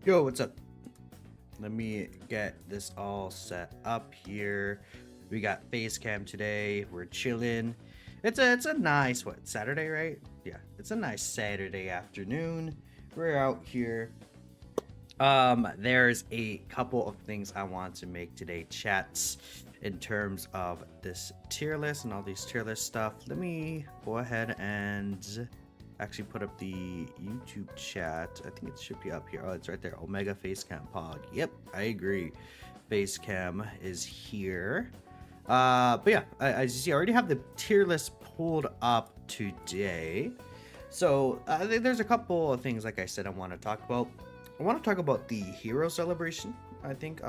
Yo, what's up? Let me get this all set up here. We got face cam today. We're chilling. It's a nice Saturday, right? Yeah, it's a nice Saturday afternoon. We're out here. There's a couple of things I want to make today, chats, in terms of this tier list and all these tier list stuff. Let me go ahead and actually put up the YouTube chat. I think it should be up here. Oh, it's right there. Omega Facecam Pog. Yep, I agree. Facecam is here. But yeah, as you see, I already have the tier list pulled up today. So there's a couple of things, like I said, I want to talk about. I want to talk about the hero celebration. I think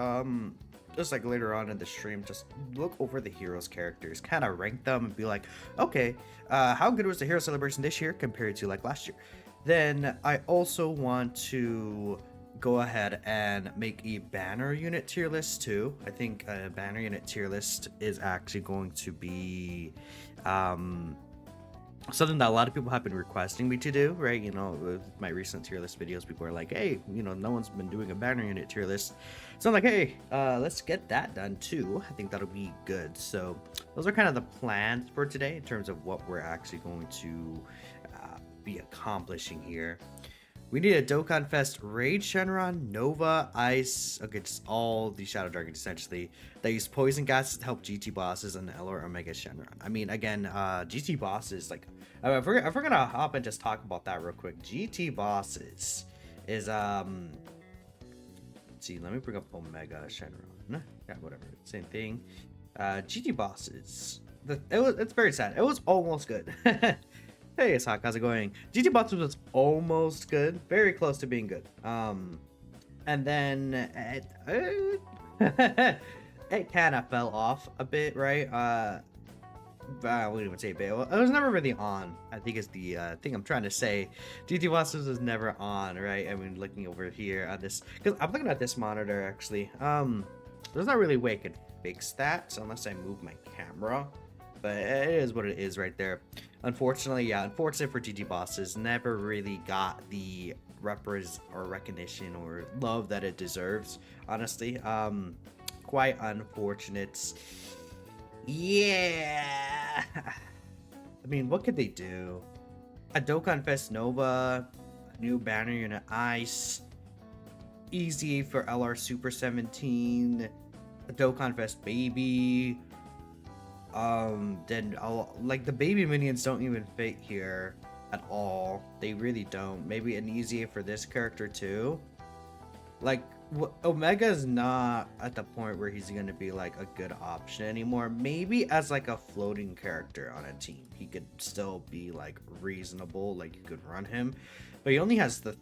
just like later on in the stream, just look over the heroes characters, kind of rank them and be like, okay, how good was the hero celebration this year compared to like last year? Then I also want to go ahead and make a banner unit tier list too. I think a banner unit tier list is actually going to be something that a lot of people have been requesting me to do, right? You know, with my recent tier list videos, people are like, hey, you know, no one's been doing a banner unit tier list. So I'm like, hey, let's get that done too. I think that'll be good. So those are kind of the plans for today in terms of what we're actually going to be accomplishing here. We need a Dokkan Fest Raid Shenron, Nova, Ice, okay, just all the Shadow Dragons essentially, that use poison gases to help GT bosses and LR Omega Shenron. I mean, again, GT bosses, like, if we're gonna hop and just talk about that real quick, GT bosses is, let's see, let me bring up Omega Shenron. Yeah, whatever, same thing. GT bosses, it's very sad. It was almost good. Hey, it's Hawk. How's it going? GT Bosses was almost good, very close to being good. And then it kind of fell off a bit, right? I wouldn't even say a bit. It was never really on. I think is the thing I'm trying to say. GT Bosses was never on, right? I mean, looking over here at this, because I'm looking at this monitor actually. There's not really a way I could fix that unless I move my camera. But it is what it is right there. Unfortunately, yeah, unfortunate for GT Bosses, never really got the recognition or love that it deserves, honestly. Quite unfortunate. Yeah. I mean, what could they do? A Dokkan Fest Nova, a new banner unit Ice, easy for LR Super 17, a Dokkan Fest Baby. Then like the baby minions don't even fit here at all. They really don't. Maybe an easier for this character too. Like Omega's not at the point where he's gonna be like a good option anymore. Maybe as like a floating character on a team, he could still be like reasonable. Like you could run him, but he only has the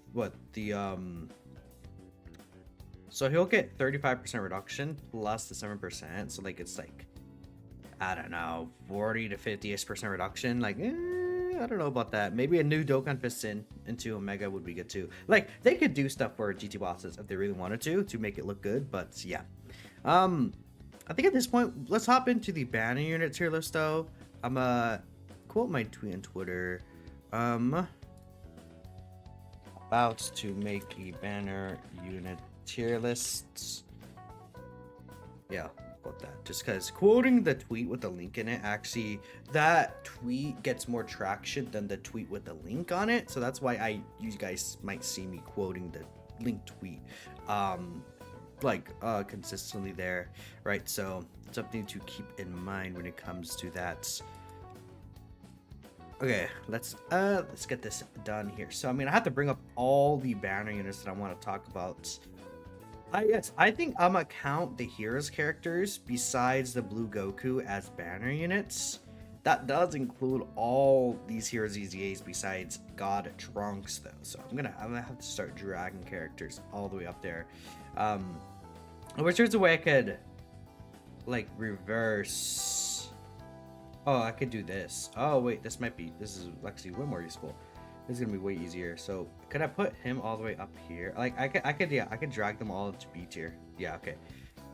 so he'll get 35% reduction plus the 7%. So like it's like, I don't know, 40 to 50% reduction. Like, I don't know about that. Maybe a new Dokkan Fist into Omega would be good too. Like, they could do stuff for GT bosses if they really wanted to make it look good. But yeah, I think at this point, let's hop into the banner unit tier list though. I'm quote my tweet on Twitter. About to make a banner unit tier list. Yeah. About that, just because quoting the tweet with the link in it, actually that tweet gets more traction than the tweet with the link on it, so that's why you guys might see me quoting the link tweet consistently there, right? So something to keep in mind when it comes to that. Okay, let's get this done here. So I mean, I have to bring up all the banner units that I want to talk about. Yes, I think I'm gonna count the heroes characters besides the blue Goku as banner units. That does include all these heroes EZAs besides God Trunks though. So I'm gonna have to start dragging characters all the way up there. Which there's a way I could like reverse. Oh, I could do this. Oh wait, this is actually way more useful. This is gonna be way easier. So could I put him all the way up here? Like I could drag them all into B tier. Yeah, okay.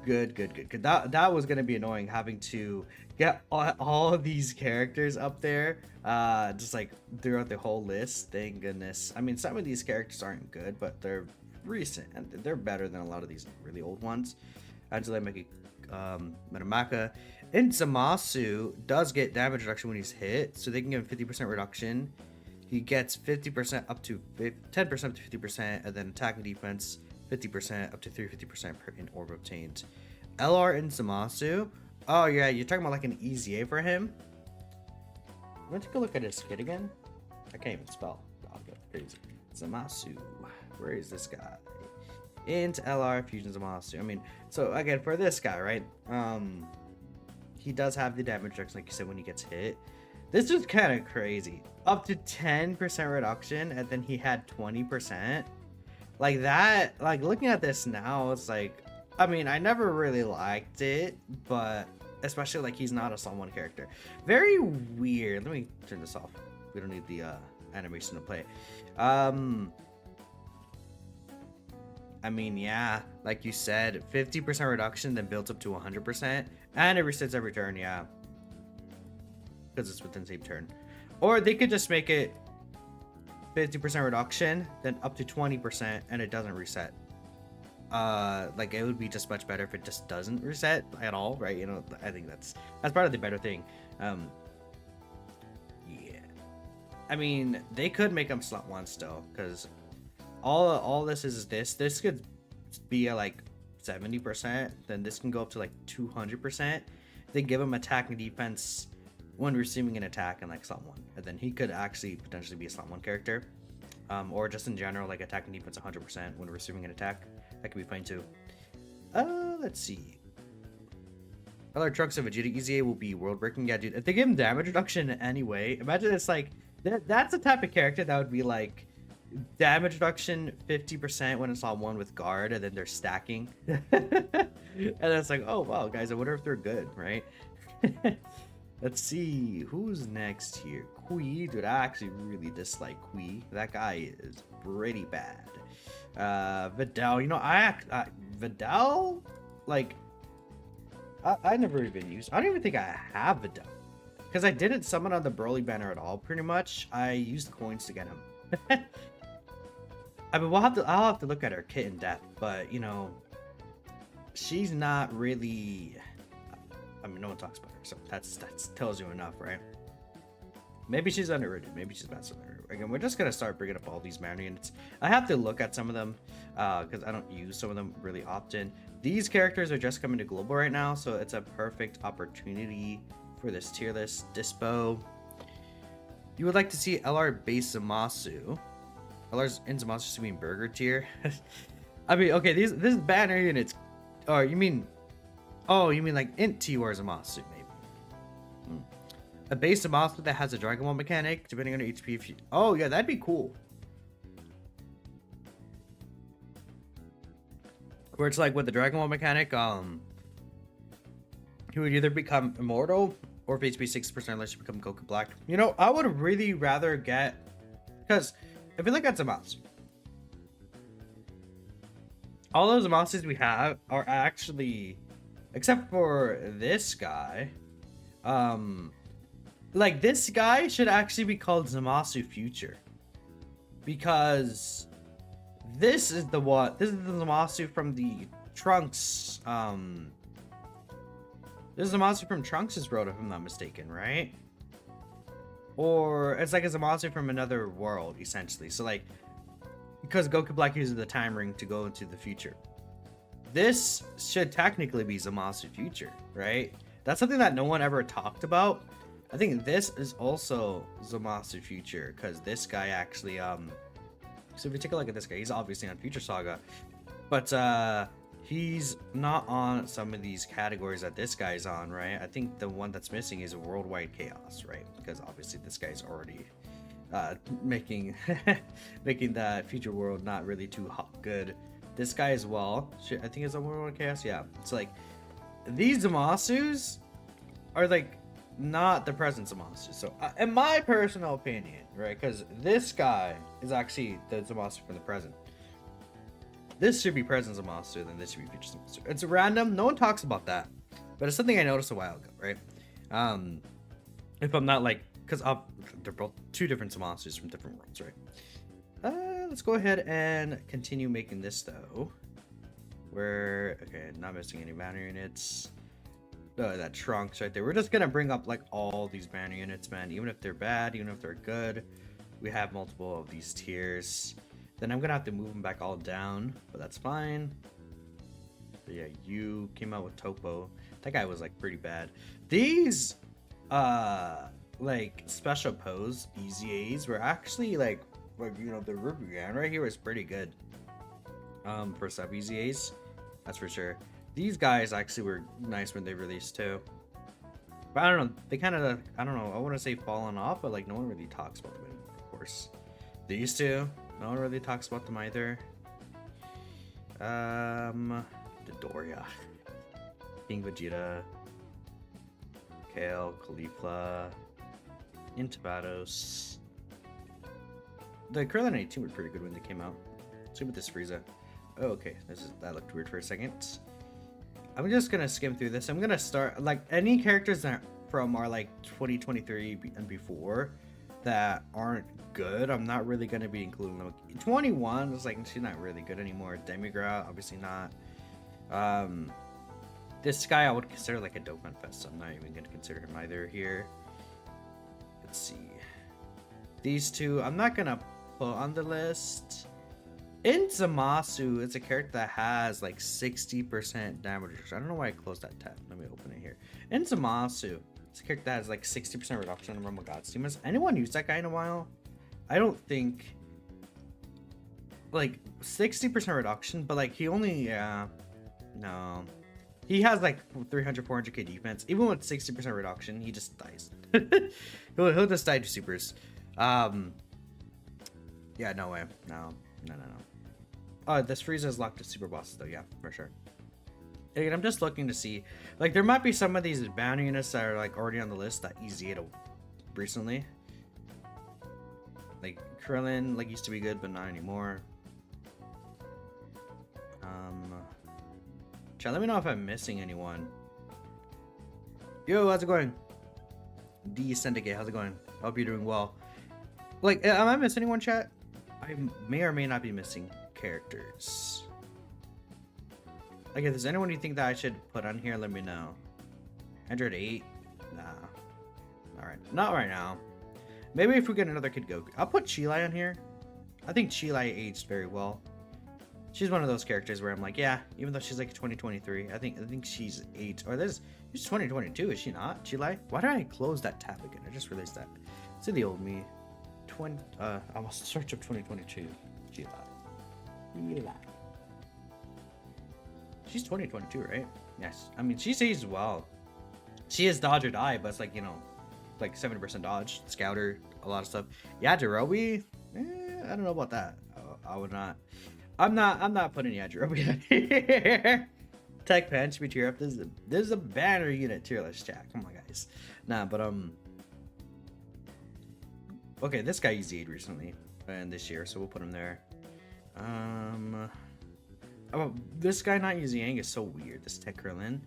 Good, good, good, good. That was gonna be annoying having to get all of these characters up there, just like throughout the whole list. Thank goodness. I mean, some of these characters aren't good, but they're recent and they're better than a lot of these really old ones. Angela Meki, Metamaka, and Zamasu does get damage reduction when he's hit, so they can give him 50% reduction. He gets 50% up to 10% up to 50%, and then attack and defense 50% up to 350% per in orb obtained. LR and Zamasu. Oh yeah, you're talking about like an EZA for him. I'm gonna take a look at his kit again. I can't even spell. Oh, okay, crazy. Zamasu. Where is this guy? Into LR Fusion Zamasu. I mean, so again for this guy, right? He does have the damage reduction, like you said, when he gets hit. This is kind of crazy. Up to 10% reduction, and then he had 20%. Like that, like looking at this now, it's like, I mean, I never really liked it, but especially like he's not a Psalm 1 character. Very weird. Let me turn this off. We don't need the animation to play. I mean, yeah, like you said, 50% reduction, then builds up to 100%, and it resets every turn, yeah. Because it's within the same turn. Or they could just make it 50% reduction, then up to 20%, and it doesn't reset. Like it would be just much better if it just doesn't reset at all, right? You know, I think that's probably the better thing. Yeah. I mean, they could make them slot 1 still, because all this is this. This could be at like 70%, then this can go up to like 200%. They give him attack and defense when receiving an attack and like slot 1, and then he could actually potentially be a slot 1 character, or just in general like attack and defense 100% when receiving an attack. That could be fine too. Let's see. Other Trunks of Vegeta EZA will be world breaking. Yeah, dude, if they give him damage reduction anyway, imagine it's like that's the type of character that would be like damage reduction 50% when it's on 1 with guard, and then they're stacking. And it's like, oh wow, guys, I wonder if they're good, right? Let's see who's next here. Kui, dude, I actually really dislike Kui. That guy is pretty bad. Vidal, you know, Vidal, like, I never even used. I don't even think I have Vidal, because I didn't summon on the Broly banner at all. Pretty much, I used coins to get him. I mean, I'll have to look at her kit in depth, but you know, she's not really. I mean, no one talks about her, so that tells you enough, right? Maybe she's underrated. Maybe she's bad. Again, we're just gonna start bringing up all these mana units. I have to look at some of them because I don't use some of them really often. These characters are just coming to global right now, so it's a perfect opportunity for this tier list dispo. You would like to see LR base Zamasu. LR's in Zamasu to be in burger tier. I mean, okay, this banner units. Or you mean? Oh, you mean like Int T or Zamasu, maybe. A base Zamasu that has a Dragon Ball mechanic, depending on your HP. If you... Oh, yeah, that'd be cool. Where it's like with the Dragon Ball mechanic, he would either become immortal, or if HP 6% unless you become Goku Black. You know, I would really rather get... Because if you look at Zamasu, all those Zamasus we have are actually... Except for this guy, like this guy should actually be called Zamasu Future, because this is the Zamasu from the Trunks. This is Zamasu from Trunks' world, if I'm not mistaken, right? Or it's like a Zamasu from another world, essentially. So like, because Goku Black uses the time ring to go into the future. This should technically be Zamasu Future, right? That's something that no one ever talked about. I think this is also Zamasu Future, because this guy actually, so if you take a look at this guy, he's obviously on Future Saga, but he's not on some of these categories that this guy's on, right? I think the one that's missing is Worldwide Chaos, right? Because obviously this guy's already making making the future world not really too good. This guy as well, I think it's a Worldwide Chaos. Yeah, it's like these Zamasus are like not the present Zamasu. So in my personal opinion, right, because this guy is actually the Zamasu from the present. this should be present Zamasu, then this should be future Zamasu. It's random. No one talks about that, but it's something I noticed a while ago, right? If I'm not like, because they're both two different Zamasus from different worlds, right? Let's go ahead and continue making this though. Okay, not missing any banner units. That trunks right there. We're just gonna bring up like all these banner units, man. Even if they're bad, even if they're good, we have multiple of these tiers. Then I'm gonna have to move them back all down, but that's fine. But yeah, you came out with Topo. That guy was like pretty bad. These like special pose EZAs were actually like you know, the Rubigan right here was pretty good. For sub EZAs, that's for sure. These guys actually were nice when they released too. But I don't know, they kind of, I don't know, I want to say fallen off, but like no one really talks about them anymore, of course. These two, no one really talks about them either. Dodoria, King Vegeta, Kale, Caulifla, Intibados. The Krillin 18 were pretty good when they came out. Same with this Frieza. Oh, okay, that looked weird for a second. I'm just gonna skim through this. I'm gonna start like any characters that from our like 2023 and before that aren't good. I'm not really gonna be including them. 21 is like she's not really good anymore. Demigra, obviously not. This guy I would consider like a Dokkan Fest, so I'm not even gonna consider him either here. Let's see. These two, I'm not gonna put on the list. Zamasu, it's a character that has like 60% damage. I don't know why I closed that tab. Let me open it here. Zamasu, it's a character that has like 60% reduction in Rumble God Steam. Has anyone used that guy in a while? I don't think. Like 60% reduction, but like he only, no. He has like 300, 400k defense. Even with 60% reduction, he just dies. he'll just die to supers. Yeah, no way. No. Oh, this Frieza is locked to super bosses though, yeah, for sure. Again, I'm just looking to see, like, there might be some of these bounty units that are like already on the list that EZA'd recently. Like Krillin, like used to be good, but not anymore. Chat, let me know if I'm missing anyone. Yo, how's it going? D Syndicate, how's it going? I hope you're doing well. Like, am I missing anyone, chat? I may or may not be missing characters. Like, if there's anyone you think that I should put on here, let me know. 108? Nah. Alright, not right now. Maybe if we get another Kid Goku. I'll put Chilai on here. I think Chilai aged very well. She's one of those characters where I'm like, yeah, even though she's like 2023, I think she's 8. Or she's 2022, is she not? Chilai? Why did I close that tab again? I just realized that. It's in the old me. I must search up 2022. Chilai. She's 2022, right? Yes. I mean, she aged well. She is dodge or die, but it's like, you know, like 70% dodge, scouter, a lot of stuff. Yajirobe, I don't know about that. I would not. I'm not putting Yajirobe on here. Tech Pen should be tier up. This is a banner unit tier list, chat. Come on, guys. Nah, but okay, this guy EZA'd recently and this year, so we'll put him there. Oh, this guy not using is so weird. This Tech Krillin.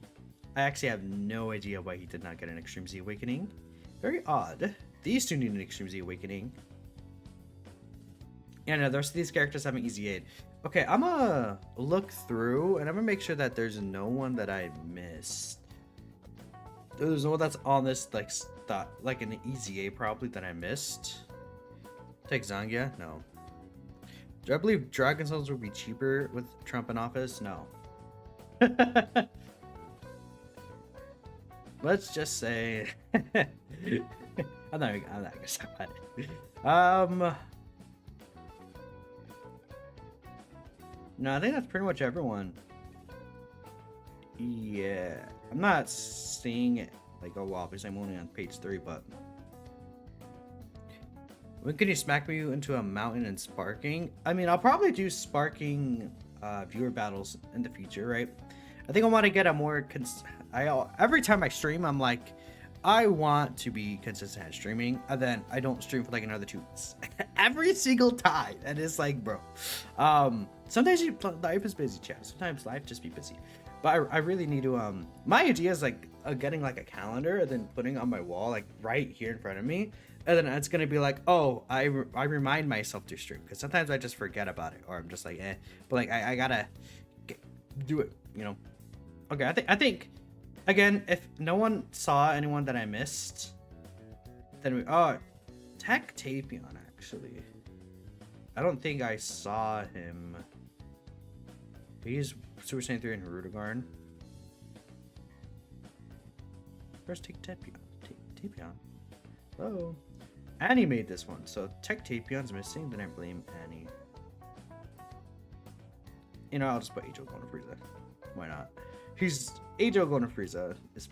I actually have no idea why he did not get an Extreme Z Awakening. Very odd. These two need an Extreme Z Awakening. Yeah, no, the rest of these characters haven't EZA'd. Okay, I'm gonna look through and I'm gonna make sure that there's no one that I missed. There's no one that's on this like an EZA probably that I missed. Take Zangia? No. Do I believe Dragon Souls would be cheaper with Trump in office? No. Let's just say I'm not gonna say that. No, I think that's pretty much everyone. Yeah, I'm not seeing it like, oh wow, because I'm only on page 3, but when can you smack me into a mountain and sparking? I mean, I'll probably do sparking viewer battles in the future, right? I think I want to get a more every time I stream, I'm like, I want to be consistent at streaming, and then I don't stream for like another 2 weeks. Every single time. And it's like, bro. Sometimes life is busy, chat. Sometimes life just be busy. But I really need to, my idea is like getting like a calendar and then putting it on my wall, like right here in front of me. And then it's going to be like, oh, I remind myself to stream. Because sometimes I just forget about it. Or I'm just like, eh. But like, I gotta do it, you know. Okay, I think, again, if no one saw anyone that I missed, then we, oh, Tech Tapion, actually. I don't think I saw him. He's Super Saiyan 3 in Rudigarn. Where's Tech Tapion? Tapion? Oh. Annie made this one, so Tech Tapion's missing, then I blame Annie. You know, I'll just put Age-O going to Frieza. Why not? Age-O going to Frieza is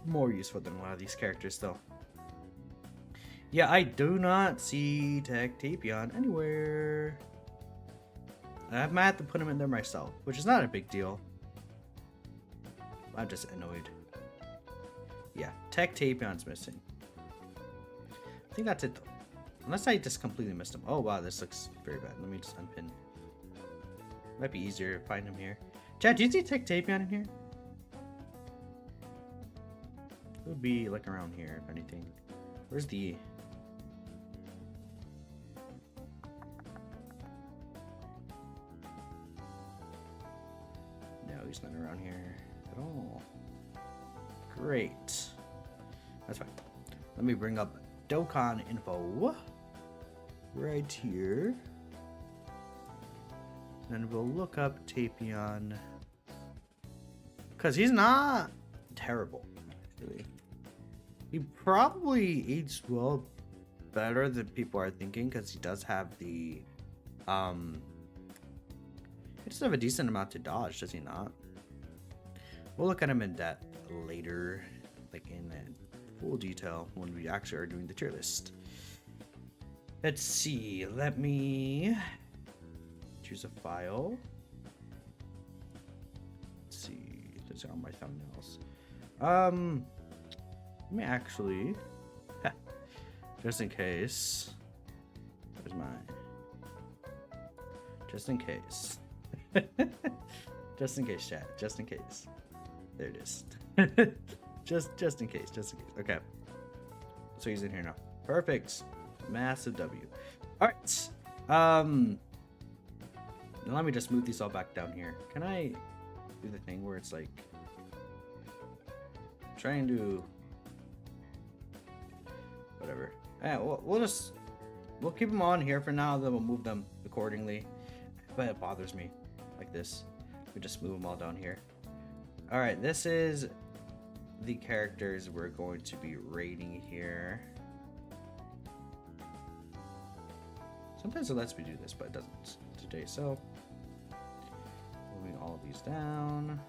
more useful than one of these characters, though. Yeah, I do not see Tech Tapion anywhere. I might have to put him in there myself, which is not a big deal. I'm just annoyed. Yeah, Tech Tapion's missing. I think that's it, though. Unless I just completely missed him. Oh, wow, this looks very bad. Let me just unpin. Might be easier to find him here. Chad, do you see Tech Tapion in here? It would be like around here, if anything. Where's the... No, he's not around here at all. Great. That's fine. Let me bring up Dokkan info right here. And we'll look up Tapion. Because he's not terrible, actually. He probably eats well better than people are thinking, because he does have the he does have a decent amount to dodge, does he not? We'll look at him in depth later, like in full detail when we actually are doing the tier list. Let's see, let me choose a file. Let's see, those are on my thumbnails. Let me actually, just in case, where's mine? Just in case. Just in case, chat. Just in case. There it is. just in case. Okay. So he's in here now. Perfect. Massive W. All right. Now let me just move these all back down here. Can I do the thing where it's like trying to whatever? Yeah, we'll keep them on here for now. Then we'll move them accordingly. But it bothers me like this. We just move them all down here. All right, this is the characters we're going to be rating here. Sometimes it lets me do this, but it doesn't today. So moving all of these down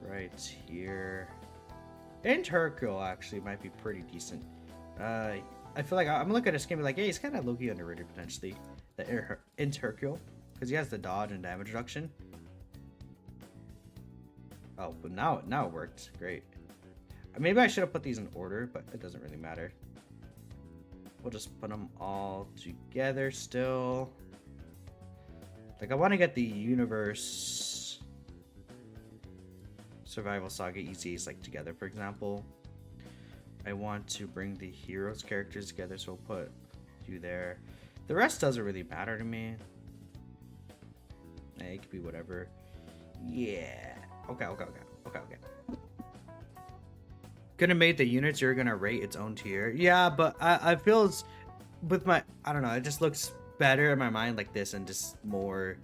right here. And Hercule actually might be pretty decent. I feel like I'm looking at this game like, hey, he's kind of low-key underrated potentially. The Hercule, because he has the dodge and damage reduction. Oh, but now it worked. Great. Maybe I should have put these in order, but it doesn't really matter. We'll just put them all together still. Like, I want to get the Universe Survival Saga EZs like together, for example. I want to bring the heroes characters together, so we'll put you there. The rest doesn't really matter to me. It could be whatever. Yeah. Okay. Gonna make the units you're gonna rate its own tier. Yeah, but I feel it's, with my, I don't know, it just looks better in my mind like this and just more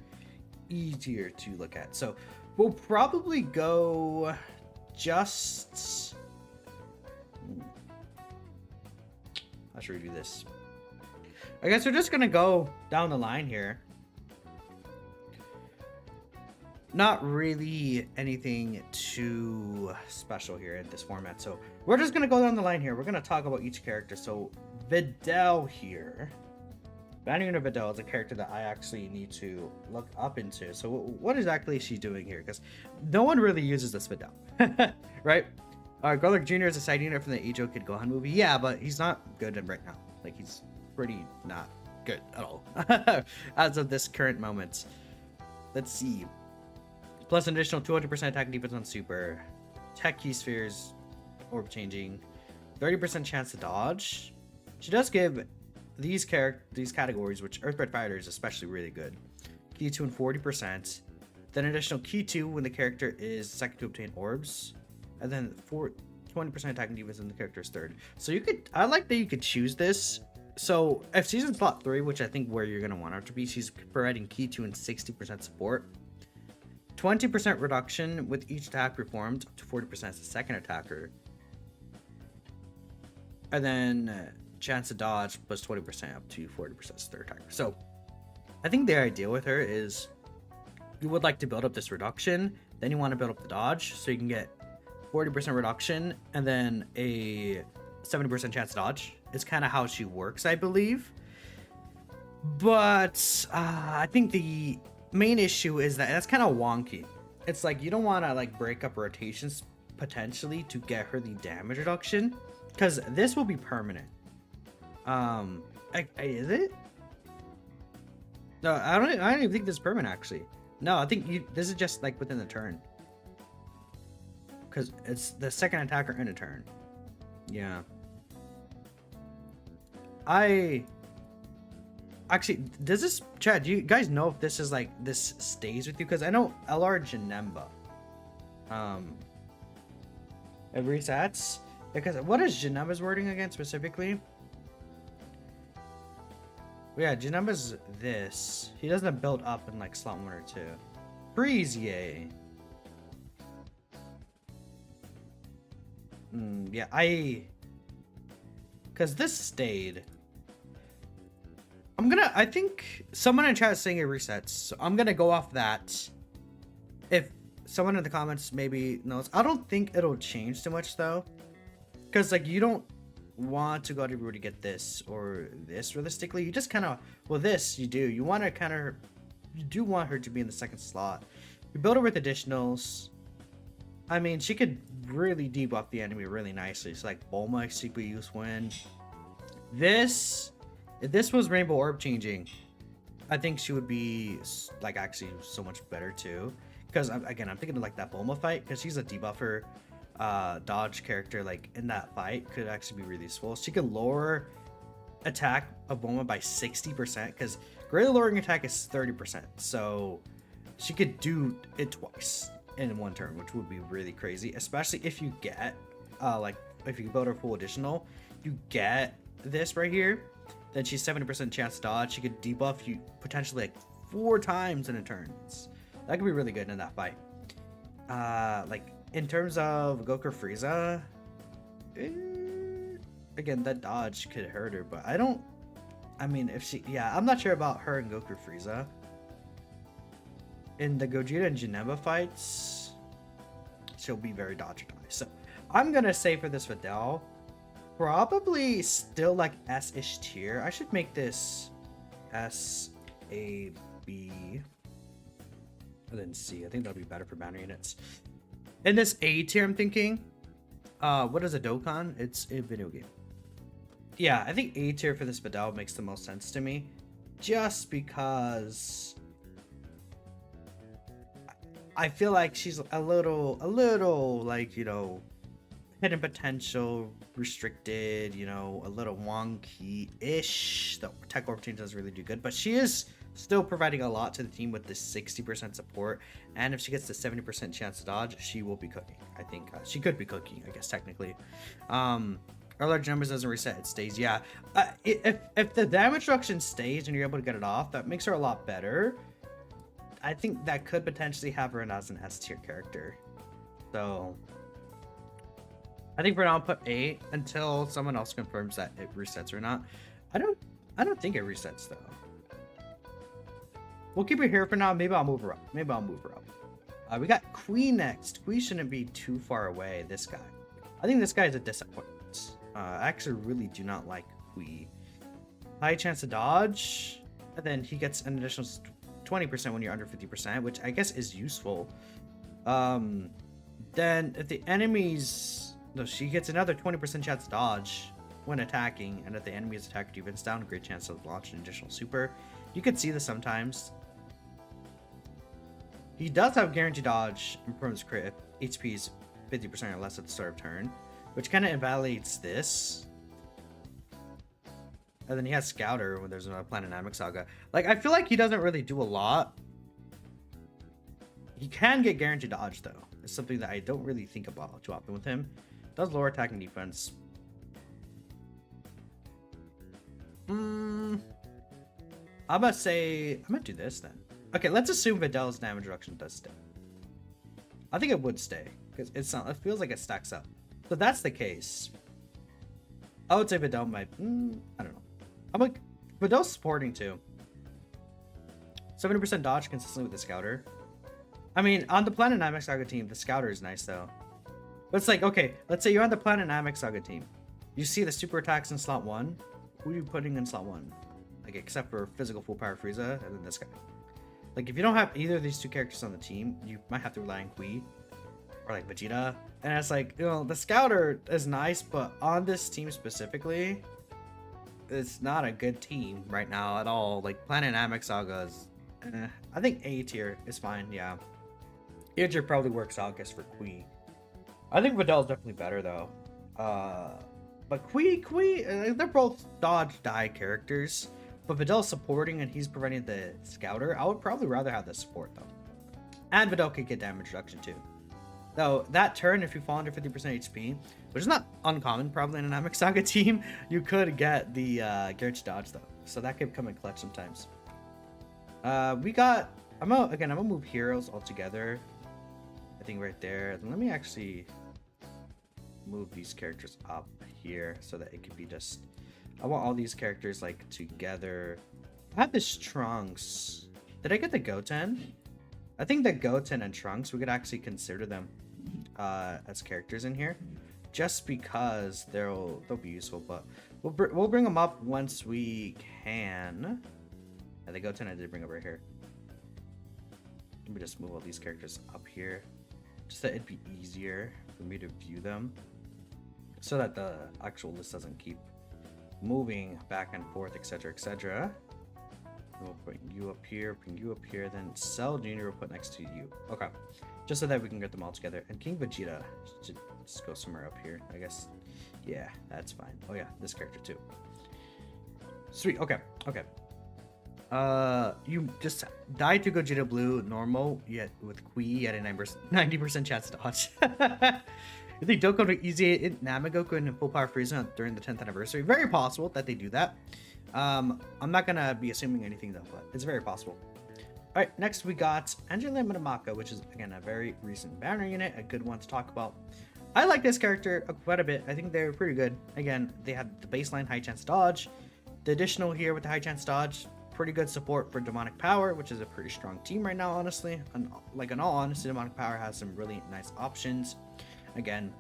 easier to look at. So we'll probably go just, how should we do this? I guess we're just gonna go down the line here. Not really anything too special here in this format, so we're just gonna go down the line here. We're gonna talk about each character. So Videl here, Banner Videl is a character that I actually need to look up into. So what exactly is she doing here? Because no one really uses this Videl, right? Garlic Jr. is a side unit from the Eijo Kid Gohan movie. Yeah, but he's not good right now. Like, he's pretty not good at all as of this current moment. Let's see. Plus an additional 200% attack and defense on Super. Tech Key Spheres, orb changing. 30% chance to dodge. She does give these categories, which Earthbred Fighter is especially really good. Key 2 and 40%. Then additional Key 2 when the character is second to obtain orbs. And then 20% attack and defense when the character is third. So you could, I like that you could choose this. So if she's in slot 3, which I think where you're going to want her to be, she's providing Key 2 and 60% support. 20% reduction with each attack performed, up to 40% as the second attacker. And then chance to dodge plus 20% up to 40% as the third attacker. So I think the idea with her is you would like to build up this reduction, then you want to build up the dodge so you can get 40% reduction and then a 70% chance to dodge. It's kind of how she works, I believe. But I think the main issue is that that's kind of wonky. It's like you don't want to like break up rotations potentially to get her the damage reduction, because this will be permanent. Is it? No, I don't even think this is permanent actually. No, I think this is just like within the turn, because it's the second attacker in a turn. Yeah. Actually, does this, Chad, do you guys know if this is like, this stays with you? Because I know LR Janemba, it resets. Because what is Janemba's wording again specifically? Yeah, Janemba's this. He doesn't build up in like slot 1 or 2. Freeze, yay. Yeah, because this stayed. I think someone in chat is saying it resets, so I'm gonna go off that. If someone in the comments maybe knows, I don't think it'll change too much though, because like you don't want to go to everybody to get this or this realistically. You just kind of, well, this you do. You want to kind of, you do want her to be in the second slot. You build her with additionals. I mean, she could really debuff the enemy really nicely. So like Bulma, secret use win. If this was Rainbow Orb changing, I think she would be like actually so much better too. Because again, I'm thinking of like that Bulma fight, because she's a debuffer dodge character. Like in that fight could actually be really useful. She could lower attack of Bulma by 60%, because greater lowering attack is 30%. So she could do it twice in one turn, which would be really crazy, especially if you get like if you build her full additional, you get this right here, then she's 70% chance to dodge. She could debuff you potentially like 4 times in a turn. That could be really good in that fight. Like in terms of Goku Frieza, again, that dodge could hurt her, but I mean, if she, yeah, I'm not sure about her and Goku Frieza. In the Gogeta and Janemba fights, she'll be very dodge or die. So I'm gonna say for this Videl, probably still like S-ish tier. I should make this S, A, B, and then C. I think that'll be better for banner units. In this A tier, I'm thinking, what is a Dokkan? It's a video game. Yeah, I think A tier for this Videl makes the most sense to me, just because I feel like she's a little like, you know, hidden potential, restricted, you know, a little wonky-ish. The tech orb change doesn't really do good, but she is still providing a lot to the team with this 60% support. And if she gets the 70% chance to dodge, she will be cooking. I think she could be cooking, I guess, technically. Our large numbers doesn't reset, it stays. Yeah, if the damage reduction stays and you're able to get it off, that makes her a lot better. I think that could potentially have her in as an S tier character. So I think for now I'll put 8 until someone else confirms that it resets or not. I don't think it resets though. We'll keep her here for now. Maybe I'll move her up. We got Queen next. Queen shouldn't be too far away. This guy, I think this guy is a disappointment. I actually really do not like Queen. High chance to dodge, and then he gets an additional 20% when you're under 50%, which I guess is useful. Then if the enemies No, she gets another 20% chance to dodge when attacking, and if the enemy's attack defense down, great chance to launch an additional super. You could see this sometimes. He does have guaranteed dodge and permanent crit if HP is 50% or less at the start of turn, which kind of invalidates this. And then he has Scouter when there's another Planetamic Saga. Like, I feel like he doesn't really do a lot. He can get guaranteed dodge, though. It's something that I don't really think about too often with him. Does lower attacking defense. I'm gonna do this then. Okay, let's assume Videl's damage reduction does stay. I think it would stay because it feels like it stacks up. So that's the case. I would say Videl might. I don't know. I'm like Videl's supporting too. 70% dodge consistently with the Scouter. I mean, on the Planetamic Saga team, the Scouter is nice though. But it's like, okay, let's say you're on the Planetamic Saga team. You see the super attacks in slot 1. Who are you putting in slot 1? Like, except for physical full power Frieza and then this guy. Like, if you don't have either of these two characters on the team, you might have to rely on Kui or like Vegeta. And it's like, you know, the Scouter is nice, but on this team specifically, it's not a good team right now at all. Like, Planetamic Saga is, I think A tier is fine, yeah. A tier probably works out, I guess, for Kui. I think Videl's definitely better though. But Kui, they're both dodge die characters. But Videl's supporting and he's preventing the Scouter. I would probably rather have the support though. And Videl could get damage reduction too. Though that turn, if you fall under 50% HP, which is not uncommon probably in a Namek Saga team, you could get the guaranteed dodge though. So that could come in clutch sometimes. I'm gonna move heroes altogether. I think right there. Let me actually move these characters up here so that it could be just, I want all these characters like together. I have this Trunks. Did I get the Goten? I think the Goten and Trunks, we could actually consider them as characters in here, just because they'll be useful. But we'll bring them up once we can. And the Goten I did bring over here. Let me just move all these characters up here, just that it'd be easier for me to view them, so that the actual list doesn't keep moving back and forth, etc., etc. We'll put you up here, bring you up here, then Cell Junior will put next to you. Okay, just so that we can get them all together. And King Vegeta should just go somewhere up here, I guess. Yeah, that's fine. Oh yeah, this character too. Sweet. Okay. You just die to Gogeta Blue normal, yet with Kui at a 90% chance to dodge. You think Dokkan would easy Namagoku and full power Frieza during the 10th anniversary? Very possible that they do that. I'm not gonna be assuming anything though, but it's very possible. Alright, next we got Angela Minamaka, which is again a very recent banner unit, a good one to talk about. I like this character quite a bit. I think they're pretty good. Again, they have the baseline high chance dodge. The additional here with the high chance dodge, pretty good support for Demonic Power, which is a pretty strong team right now, honestly. And like in all honesty, Demonic Power has some really nice options. Again,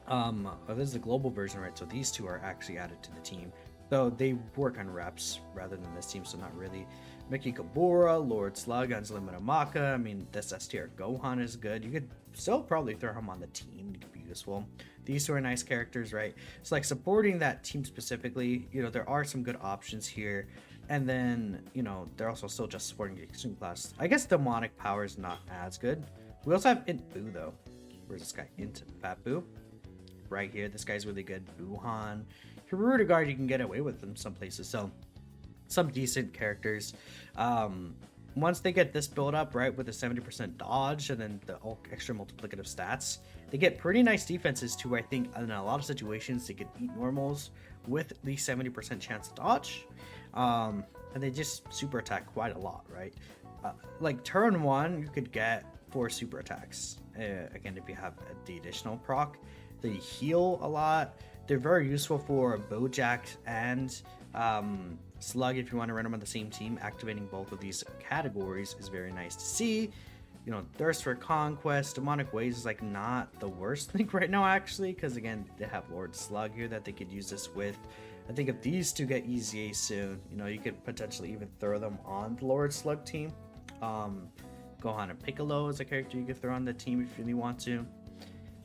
this is the global version, right? So these two are actually added to the team. So they work on reps rather than this team, so not really. Miki Kabura, Lord Slug, Angela Minamaka. I mean, this S tier Gohan is good. You could still probably throw him on the team. It could be useful. These two are nice characters, right? So like supporting that team specifically, you know, there are some good options here. And then, you know, they're also still just supporting the extreme class. I guess Demonic Power is not as good. We also have Int Boo though. Where's this guy? Int Fat Boo. Right here. This guy's really good. Buhan. If you're Rude Guard, you can get away with them some places. So some decent characters. Once they get this build up, right, with the 70% dodge and then the extra multiplicative stats, they get pretty nice defenses too. I think in a lot of situations they could eat normals with the 70% chance to dodge. And they just super attack quite a lot, right? Like turn 1, you could get 4 super attacks. Again, if you have the additional proc, they heal a lot. They're very useful for Bojack and Slug if you want to run them on the same team. Activating both of these categories is very nice to see. You know, Thirst for Conquest, Demonic Ways is like not the worst thing right now actually, because again, they have Lord Slug here that they could use this with. I think if these two get EZA soon, you know, you could potentially even throw them on the Lord Slug team. Gohan and Piccolo is a character you could throw on the team if you really want to.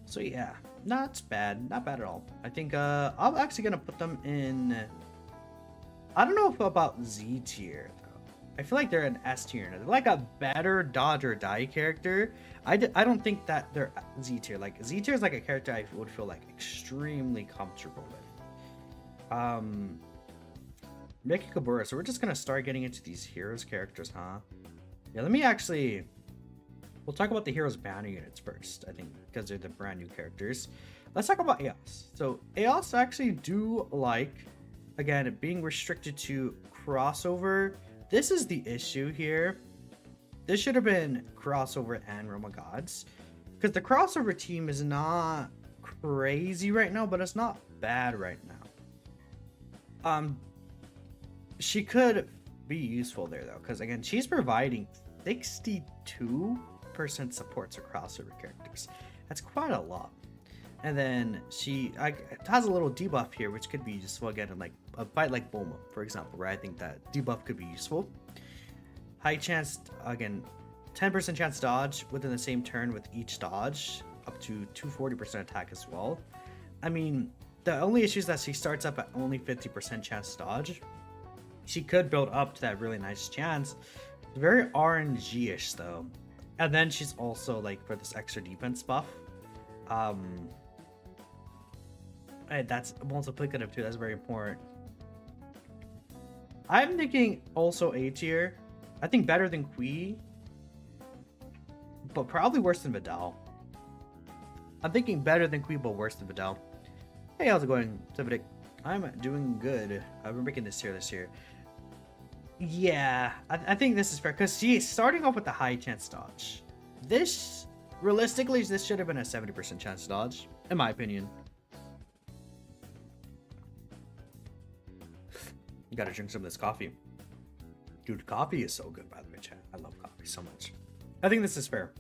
So yeah, not bad, not bad at all. I think I'm actually gonna put them in. I don't know about Z tier though. I feel like they're an S tier. They're like a better dodge or die character. I don't think that they're Z tier. Like Z tier is like a character I would feel like extremely comfortable with. Mickey Kabura. So we're just gonna start getting into these heroes characters, huh? Yeah, let me actually. We'll talk about the heroes banner units first, I think, because they're the brand new characters. Let's talk about EOS. So EOS actually do like, again, being restricted to crossover. This is the issue here. This should have been crossover and Realm of Gods, because the crossover team is not crazy right now, but it's not bad right now. She could be useful there though, because again, she's providing 62% support to crossover characters. That's quite a lot. And then she has a little debuff here, which could be useful again in like a fight like Bulma, for example, where I think that debuff could be useful. High chance, again, 10% chance dodge within the same turn with each dodge, up to 240% attack as well. I mean, the only issue is that she starts up at only 50% chance dodge. She could build up to that really nice chance. Very RNG-ish though. And then she's also like for this extra defense buff. And that's multiplicative too. That's very important. I'm thinking also A tier. I think better than Kui, but probably worse than Vidal. I'm thinking better than Kui, but worse than Vidal. Hey, how's it going, Civic? I'm doing good. We're making this tier this year. Yeah, I think this is fair because she's starting off with the high chance dodge. This, realistically, this should have been a 70% chance dodge, in my opinion. You gotta drink some of this coffee. Dude, coffee is so good, by the way, chat. I love coffee so much. I think this is fair.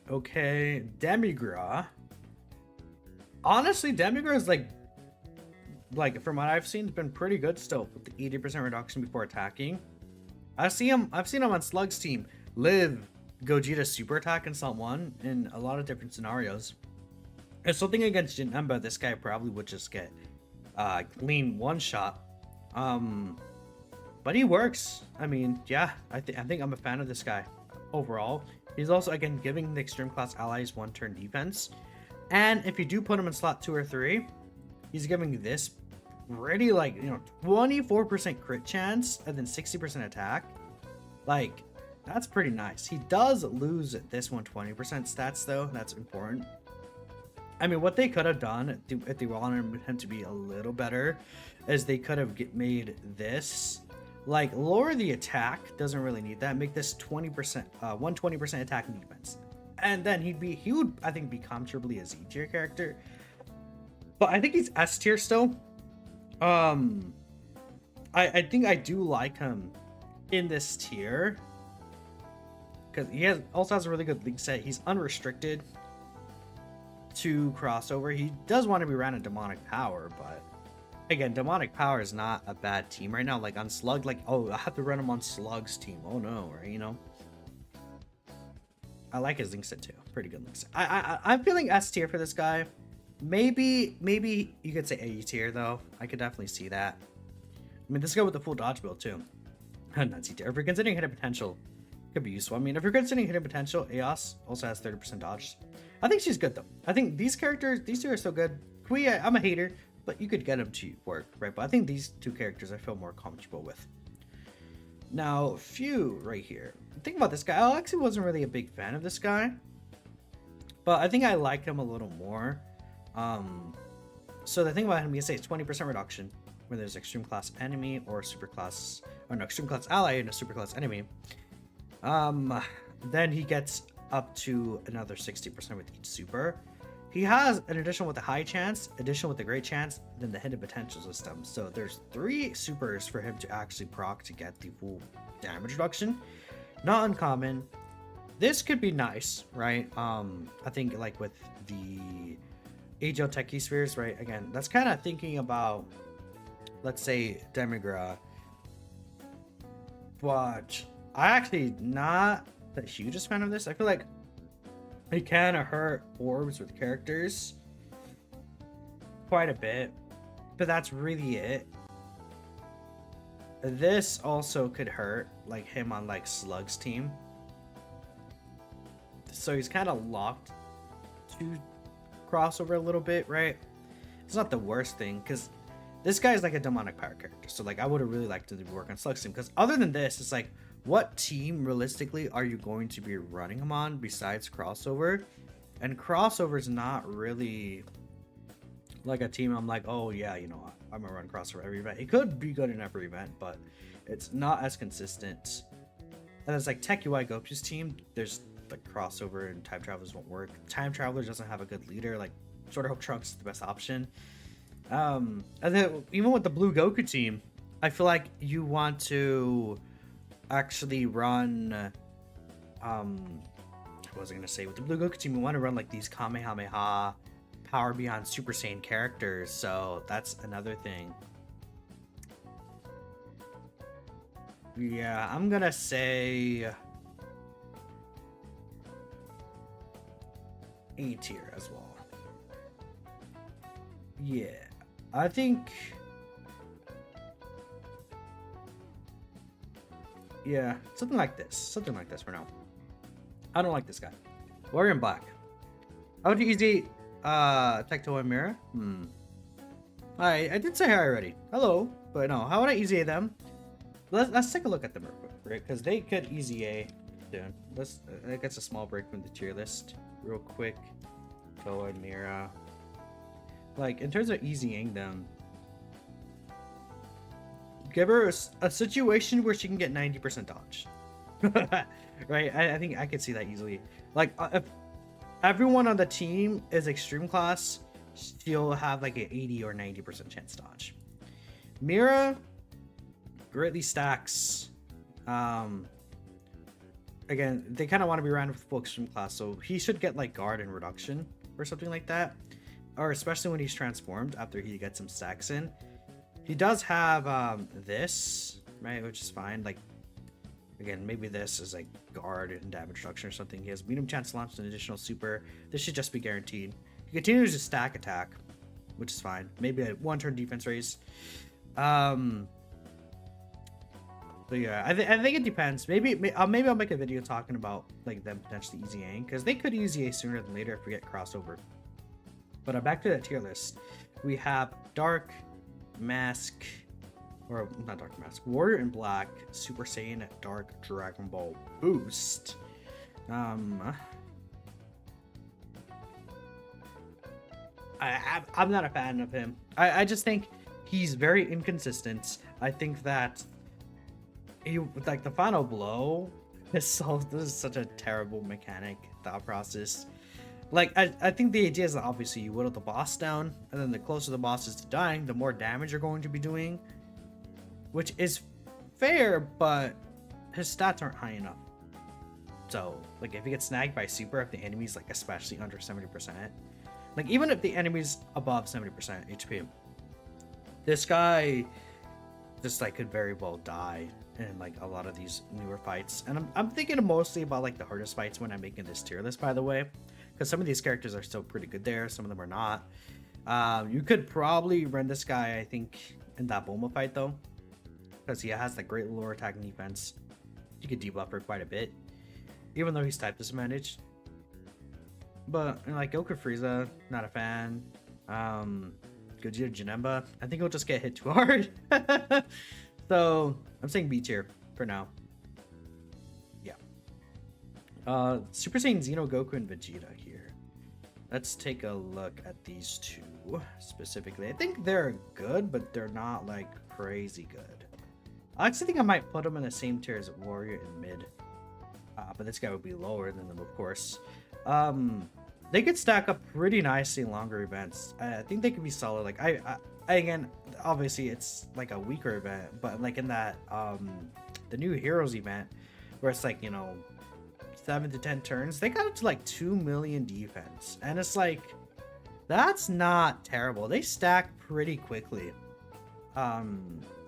Okay, Demigra. Honestly, Demigra is like from what I've seen, it's been pretty good still with the 80% reduction before attacking. I've seen him on Slug's team live Gogeta's super attack in Salt 1 in a lot of different scenarios. If something against Janemba, this guy probably would just get clean one shot. But he works. I mean, yeah, I think I'm a fan of this guy overall. He's also, again, giving the extreme class allies one turn defense. And if you do put him in slot 2 or 3, he's giving this pretty, like, 24% crit chance and then 60% attack. Like, that's pretty nice. He does lose this 120% stats though. That's important. I mean, what they could have done if they wanted him to be a little better is they could have made this like lower the attack. Doesn't really need that. Make this 20%, 120% attack and defense, and then he would I think be comfortably a Z tier character. But I think he's S tier still. I think I do like him in this tier because he also has a really good league set. He's unrestricted to crossover. He does want to be ran a demonic power, but again, demonic power is not a bad team right now. Like on Slug, like, oh, I have to run him on Slug's team. Oh no, right? I like his link set too. Pretty good link set. I'm feeling S tier for this guy. Maybe you could say A tier though. I could definitely see that. I mean, this guy with the full dodge build too. Not C tier. If you're considering hidden potential, could be useful. I mean, if you're considering hidden potential, EOS also has 30% dodge. I think she's good though. I think these characters, these two are so good. Kui, I'm a hater, but you could get him to work, right? But I think these two characters I feel more comfortable with. Now, Few right here. Think about this guy. I actually wasn't really a big fan of this guy, but I think I like him a little more. So the thing about him, you say it's 20% reduction when there's extreme class enemy or super class, or no, extreme class ally and a super class enemy. Then he gets up to another 60% with each super. He has an additional with a high chance, additional with a great chance, then the hidden potential system. So there's 3 supers for him to actually proc to get the full damage reduction. Not uncommon. This could be nice, right? I think like with the Agile Techie Spheres, right? Again, that's kind of thinking about, let's say, Demigra. But I actually not the hugest fan of this. I feel like It kind of hurt orbs with characters quite a bit, but that's really it. This also could hurt, like him on like Slug's team. So he's kind of locked to crossover a little bit, right? It's not the worst thing, because this guy is like a demonic power character. So like I would have really liked to work on Slug's team, because other than this, it's like, what team realistically are you going to be running him on besides crossover? And crossover is not really like a team I'm like, oh yeah, you know, I'm gonna run crossover every event. It could be good in every event, but it's not as consistent. And it's like Tech UI Goku's team, there's like crossover and time travelers won't work. Time travelers doesn't have a good leader. Like Sort of Hope Trunks is the best option. And then even with the Blue Goku team, I feel like you want to actually run what was I gonna say? With the Blue Goku team, you want to run like these Kamehameha Power Beyond Super Saiyan characters, so that's another thing. Yeah, I'm gonna say A tier as well. Yeah, I think. Yeah, something like this. Something like this for now. I don't like this guy. Warrior in Black. How would you easy Tecto and Mira? I did say hi already. Hello. But no, how would I easy A them? Let's take a look at them real quick, right? Because they could easy A soon. That gets a small break from the tier list real quick. Toa and Mira. Like, in terms of easying them, give her a situation where she can get 90% dodge. Right? I think I could see that easily. Like, if everyone on the team is extreme class, she'll have like an 80 or 90% chance dodge. Mira greatly stacks. Again, they kind of want to be around with full extreme class, so he should get like guard and reduction or something like that. Or especially when he's transformed after he gets some stacks in. He does have this, right, which is fine. Like, again, maybe this is like guard and damage reduction or something. He has medium chance to launch an additional super. This should just be guaranteed. He continues to stack attack, which is fine. Maybe a one-turn defense raise. But yeah, I think it depends. Maybe I'll make a video talking about like them potentially easying, because they could easy A sooner than later if we get crossover. But back to that tier list, we have Dark Mask, or not Dark Mask, Warrior in Black, Super Saiyan Dark Dragon Ball Boost. I'm not a fan of him. I just think he's very inconsistent. I think that he, like, the final blow this is such a terrible mechanic thought process. Like, I think the idea is that obviously you whittle the boss down, and then the closer the boss is to dying, the more damage you're going to be doing, which is fair, but his stats aren't high enough. So, like, if he gets snagged by super, if the enemy's like especially under 70%, like even if the enemy's above 70% HP, this guy just like could very well die in like a lot of these newer fights. And I'm thinking mostly about like the hardest fights when I'm making this tier list, by the way, because some of these characters are still pretty good there, some of them are not. You could probably run this guy, I think, in that Bulma fight though, because he has that great lower attack and defense. You could debuff her quite a bit, even though he's type disadvantaged. But like Goku Frieza, not a fan. Gogeta Janemba, I think he'll just get hit too hard. So I'm saying B tier for now. Yeah. Super Saiyan Xeno, Goku, and Vegeta here. Let's take a look at these two specifically. I think they're good, but they're not like crazy good. I actually think I might put them in the same tier as Warrior and Mid. But this guy would be lower than them, of course. They could stack up pretty nicely in longer events. I think they could be solid. Like I again, obviously it's like a weaker event, but like in that the new Heroes event, where it's like, you know, 7 to 10 turns, they got up to like 2 million defense, and it's like, that's not terrible. They stack pretty quickly,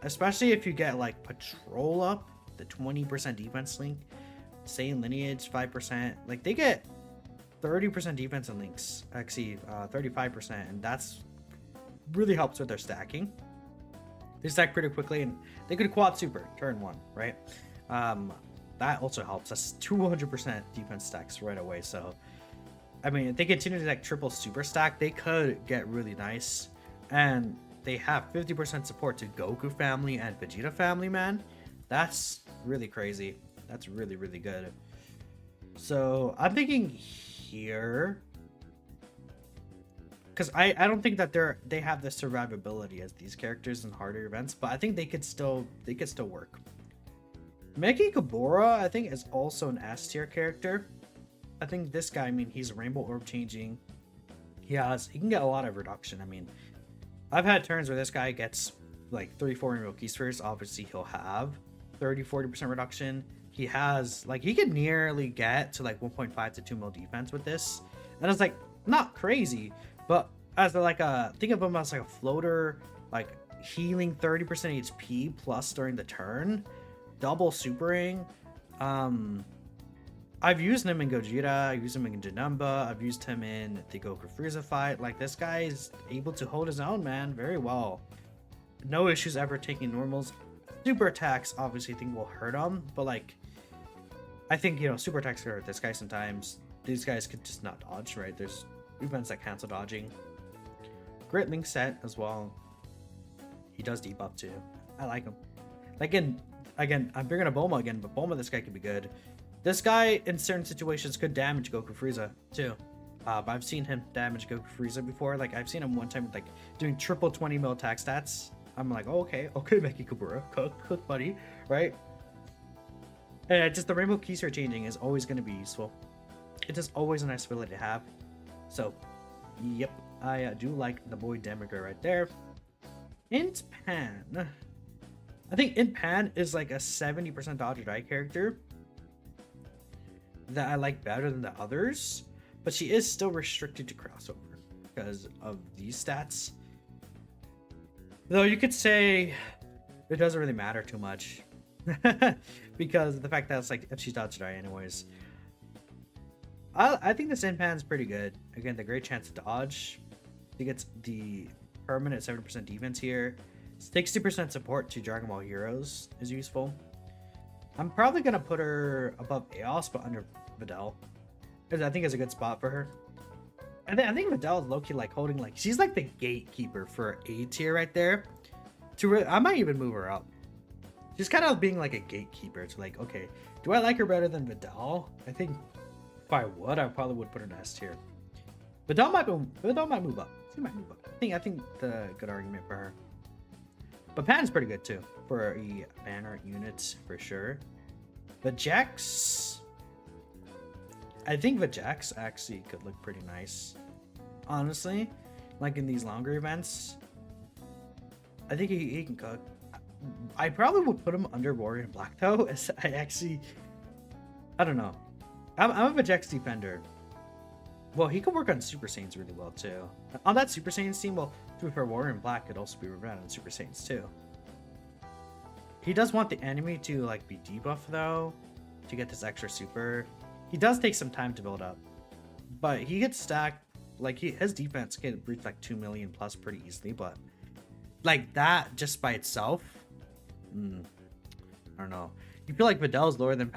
especially if you get like Patrol up, the 20% defense link, Saiyan Lineage 5%. Like they get 30% defense and links, actually 35%, and that's really helps with their stacking. They stack pretty quickly, and they could quad super turn 1, right? That also helps. That's 200% defense stacks right away. So, I mean, if they continue to like triple super stack, they could get really nice. And they have 50% support to Goku family and Vegeta family, man. That's really crazy. That's really, really good. So I'm thinking here, because I don't think that they have the survivability as these characters in harder events, but I think they could still work. Meki Kabura, I think, is also an S tier character. I think this guy, I mean, he's rainbow orb changing. He can get a lot of reduction. I mean, I've had turns where this guy gets like 3-4 rainbow key spheres. Obviously, he'll have 30-40% reduction. He has like, he could nearly get to like 1.5 to 2 mil defense with this. And it's like not crazy, but as like think of him as like a floater, like healing 30% HP plus during the turn, double supering. I've used him in Gogeta, I've used him in Janemba, I've used him in the Goku Frieza fight. Like, this guy is able to hold his own, man, very well. No issues ever taking normals. Super attacks, obviously, I think will hurt him, but like, I think, you know, super attacks hurt this guy sometimes. These guys could just not dodge, right? There's events that cancel dodging. Great link set as well. He does debuff too. I like him. Again, I'm bringing up Bulma again, but Bulma, this guy could be good. This guy, in certain situations, could damage Goku Frieza, too. I've seen him damage Goku Frieza before. Like, I've seen him one time, like, doing triple 20 mil attack stats. I'm like, oh, okay, Meki Kabura, cook, buddy, right? And just the Rainbow Keys changing is always going to be useful. It is always a nice ability to have. So, yep, I do like the boy Demigur right there. Int Pan. I think Int Pan is like a 70% dodge or die character that I like better than the others, but she is still restricted to crossover because of these stats. Though you could say it doesn't really matter too much because of the fact that it's like if she's dodge or die anyways. I think this Int Pan is pretty good. Again, the great chance to dodge. He gets the permanent 70% defense here. 60% support to Dragon Ball Heroes is useful. I'm probably going to put her above Eos, but under Videl. Because I think it's a good spot for her. And then I think Videl is low-key like holding, like, she's like the gatekeeper for A tier right there. I might even move her up. She's kind of being like a gatekeeper to like, okay, do I like her better than Videl? I think if I would, I probably would put her in S tier. Videl might move up. She might move up. I think the good argument for her. But Pan's pretty good too for a banner unit for sure. Vajax, I think Vajax actually could look pretty nice, honestly. Like in these longer events, I think he can cook. I probably would put him under Warrior in Black though. As I don't know. I'm a Vajax defender. Well, he could work on Super Saiyans really well too. On that Super Saiyans team, well, to be fair, Warrior in Black could also be revived on Super Saiyans too. He does want the enemy to like be debuffed though, to get this extra super. He does take some time to build up, but he gets stacked. Like his defense can reach like 2 million plus pretty easily, but like that just by itself, I don't know. You feel like Videl is lower than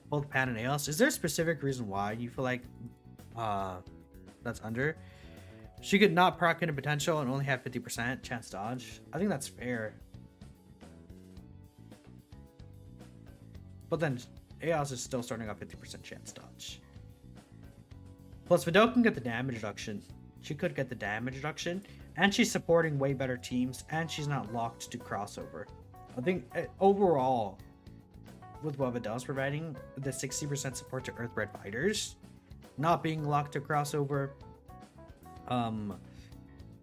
both Pan and Eos. Is there a specific reason why you feel like that's under? She could not proc into potential and only have 50% chance dodge. I think that's fair. But then Eos is still starting off 50% chance dodge. Plus Videl can get the damage reduction. She could get the damage reduction, and she's supporting way better teams, and she's not locked to crossover. I think overall, with what Videl's providing, the 60% support to Earthbred fighters, not being locked to crossover,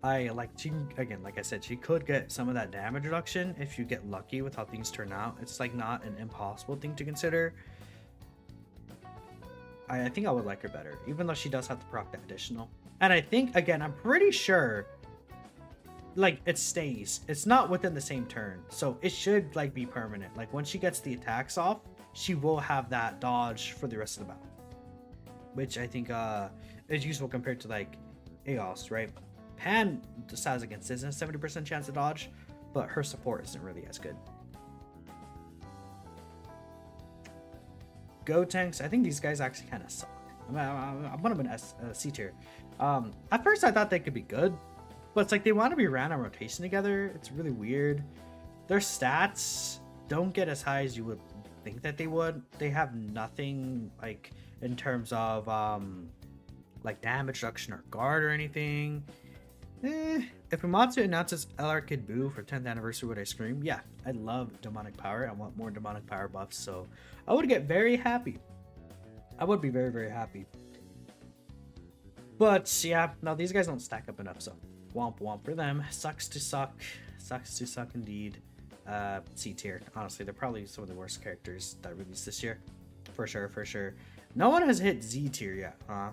I like, she, again, like I said, she could get some of that damage reduction if you get lucky with how things turn out. It's like not an impossible thing to consider. I think I would like her better, even though she does have to proc that additional. And I think, again, I'm pretty sure, like, it stays. It's not within the same turn, so it should, like, be permanent. Like, when she gets the attacks off, she will have that dodge for the rest of the battle. which I think is useful compared to like Aos, right? Pan has a consistent 70% chance to dodge, but her support isn't really as good. Go tanks, I think these guys actually kind of suck. I'm one of an C tier. At first I thought they could be good, but it's like they want to be ran on rotation together. It's really weird. Their stats don't get as high as you would think that they would. They have nothing like in terms of like damage reduction or guard or anything. If Minatos announces LR Kid Buu for 10th anniversary, would I scream? Yeah, I love demonic power. I want more demonic power buffs, so I would get very happy. I would be very, very happy. But yeah, no, these guys don't stack up enough, so womp womp for them. Sucks to suck. Sucks to suck indeed. C tier. Honestly, they're probably some of the worst characters that released this year. For sure, for sure. No one has hit Z tier yet, huh?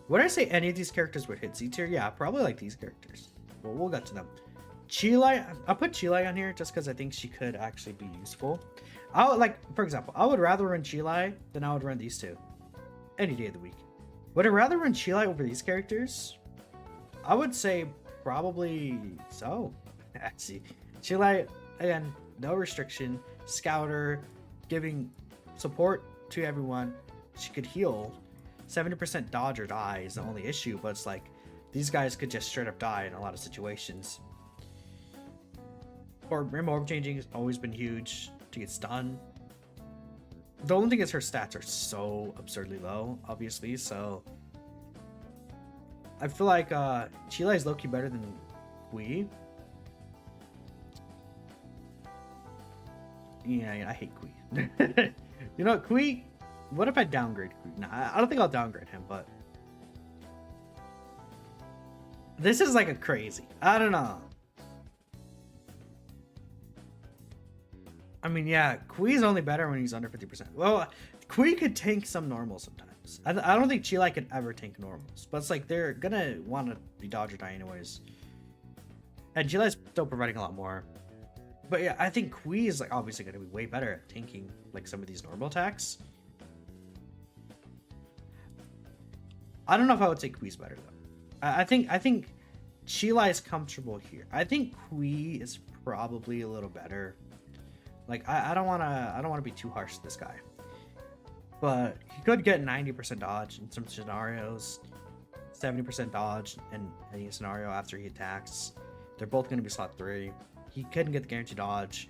Would I say any of these characters would hit Z tier? Yeah, probably like these characters. Well, we'll get to them. Chilai, I'll put Chilai on here just because I think she could actually be useful. I would, like, for example, I would rather run Chilai than I would run these two. Any day of the week. Would I rather run Chilai over these characters? I would say probably so. Actually, Chilai, again, no restriction. Scouter, giving support to everyone. She could heal. 70% dodge or die is the only issue, but it's like these guys could just straight up die in a lot of situations. Or remote changing has always been huge to get stun. The only thing is her stats are so absurdly low, obviously, so I feel like Chilai is low-key better than Kui. Yeah, I hate Kui. You know what, Kui? What if I downgrade Kui? Nah, I don't think I'll downgrade him, but this is like a crazy. I don't know. I mean, yeah, Kui's only better when he's under 50%. Well, Kui could tank some normals sometimes. I don't think Chilai could ever tank normals, but it's like they're gonna want to be dodge or die anyways. And Chilai's still providing a lot more. But yeah, I think Kui is like obviously gonna be way better at tanking like some of these normal attacks. I don't know if I would say Kui's better though. I think Chilai is comfortable here. I think Kui is probably a little better. Like I don't wanna be too harsh to this guy. But he could get 90% dodge in some scenarios, 70% dodge in any scenario after he attacks. They're both gonna be slot 3. He couldn't get the guaranteed dodge.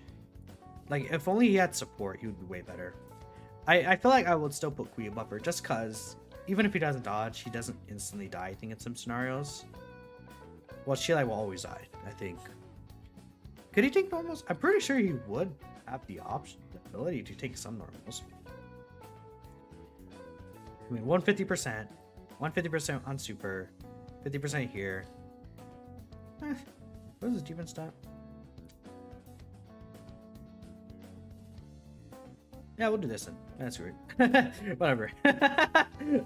Like if only he had support, he would be way better. I feel like I would still put Kui above her just cause even if he doesn't dodge, he doesn't instantly die, I think, in some scenarios. Well, Chilai will always die, I think. Could he take normals? I'm pretty sure he would have the option, the ability to take some normals. I mean, 150%, 150% on super, 50% here. What is his defense stat? Yeah, we'll do this then. That's weird. Whatever.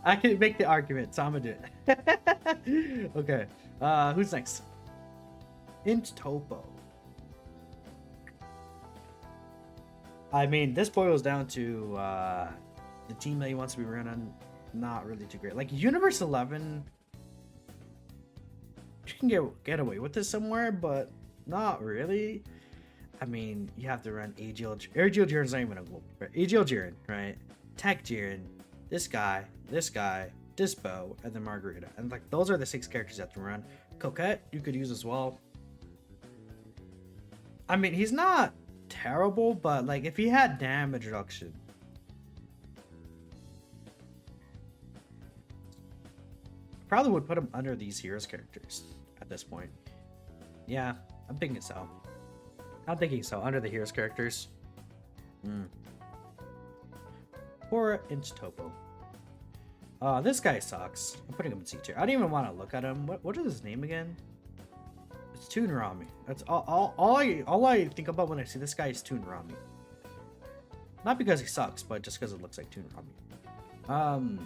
I can make the argument, so I'm gonna do it. Okay. Who's next? Int Topo. I mean, this boils down to the team that he wants to be running. Not really too great. Like Universe 11, you can get away with this somewhere, but not really. I mean, you have to run AGL Jiren's not even a global. AGL Jiren, right? Tech Jiren, this guy, Dispo, and then Margarita. And like those are the 6 characters you have to run. Coquette, you could use as well. I mean, he's not terrible, but like if he had damage reduction, probably would put him under these heroes characters at this point. Yeah, I'm thinking so. Under the heroes characters. Poor Inch Topo. This guy sucks. I'm putting him in C tier. I don't even want to look at him. What is his name again? It's Toon Rami. That's all I think about when I see this guy is Toon Rami. Not because he sucks, but just because it looks like Toon Rami.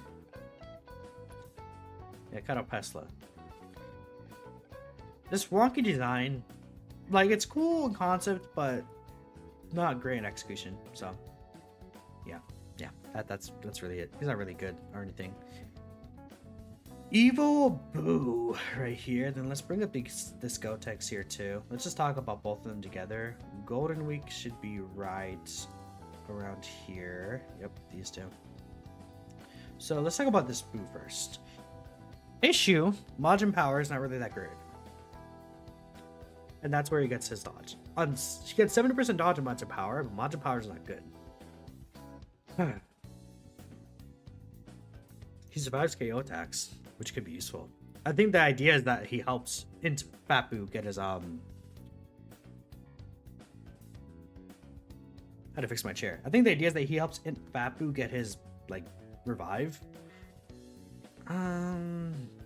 Yeah, cut out Pesla. This wonky design, like it's cool in concept, but not great in execution. So, yeah, Yeah, that's really it. He's not really good or anything. Evil Boo right here. Then let's bring up this Gotenks here too. Let's just talk about both of them together. Golden Week should be right around here. Yep, these two. So let's talk about this Boo first. Issue, Majin Power is not really that great. And that's where he gets his dodge. He gets 70% dodge on Majin Power, but Majin Power is not good. He survives KO attacks, which could be useful. I think the idea is that he helps into Fat Boo get his How to fix my chair. I think the idea is that he helps Fat Boo get his like revive.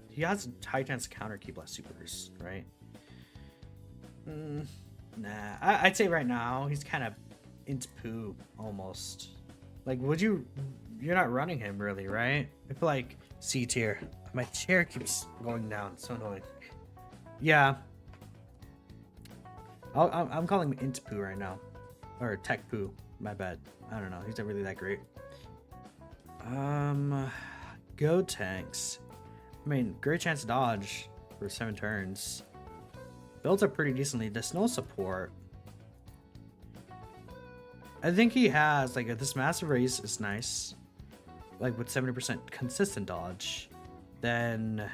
He has high chance to counter Ki Blast supers, right? Nah, I'd say right now he's kind of into Poo almost. Like, you're not running him really, right? I feel like C tier. My chair keeps going down. It's so annoying. Yeah. I'm calling him into Poo right now. Or Tech Poo. My bad. I don't know. He's not really that great. Gotenks. I mean, great chance to dodge for 7 turns. Builds up pretty decently. There's no support. I think he has, like, this massive raise is nice. Like, with 70% consistent dodge. Then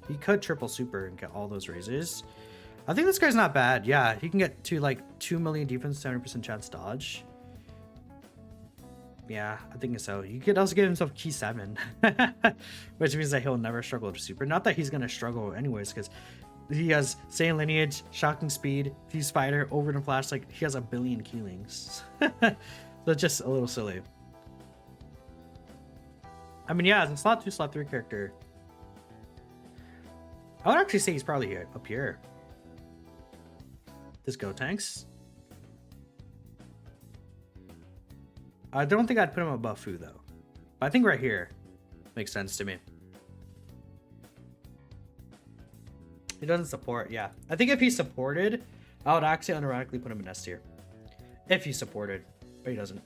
he could triple super and get all those raises. I think this guy's not bad. Yeah, he can get to, like, 2 million defense, 70% chance dodge. Yeah, I think so. You could also give himself Key 7. Which means that he'll never struggle to super. Not that he's going to struggle anyways, because he has Saiyan Lineage, Shocking Speed, Fuse Fighter, Overton Flash. Like, he has a billion Keelings. So just a little silly. I mean, yeah, as a slot 2, slot 3 character, I would actually say he's probably here, up here. This Gotenks. I don't think I'd put him above Fu though. But I think right here makes sense to me. He doesn't support, yeah. I think if he supported, I would actually unironically put him in S tier. If he supported, but he doesn't.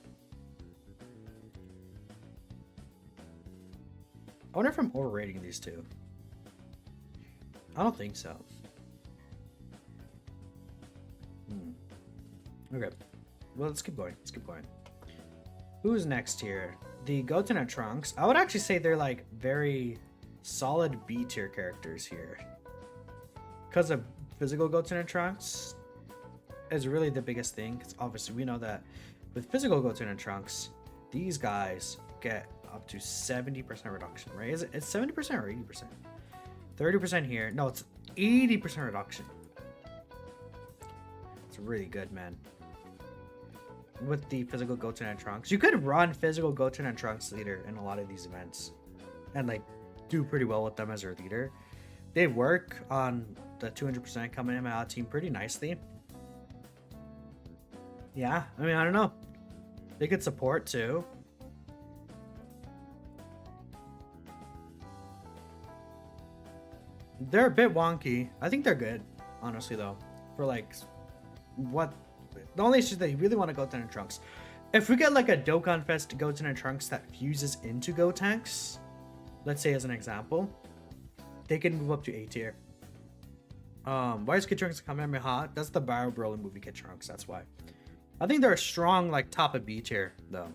I wonder if I'm overrating these two. I don't think so. Okay. Well, let's keep going. Let's keep going. Who's next here? The Goten and Trunks. I would actually say they're like very solid B tier characters here. Because of physical Goten and Trunks is really the biggest thing. Because obviously we know that with physical Goten and Trunks, these guys get up to 70% reduction, right? Is it's 70% or 80%? 30% here. No, it's 80% reduction. It's really good, man. With the physical Goten and Trunks, you could run physical Goten and Trunks leader in a lot of these events and like do pretty well with them as your leader. They work on the 200% coming in and out team pretty nicely. Yeah, I mean, I don't know. They could support too. They're a bit wonky. I think they're good, honestly, though. For like, what? The only issue is that you really want to Goten and Trunks. If we get like a Dokkan Fest Goten and Trunks that fuses into Gotenks, let's say as an example, they can move up to A tier. Why is Kid Trunks Kamehameha? That's the Barrow Broly movie Kid Trunks. That's why. I think they're a strong like top of B tier though.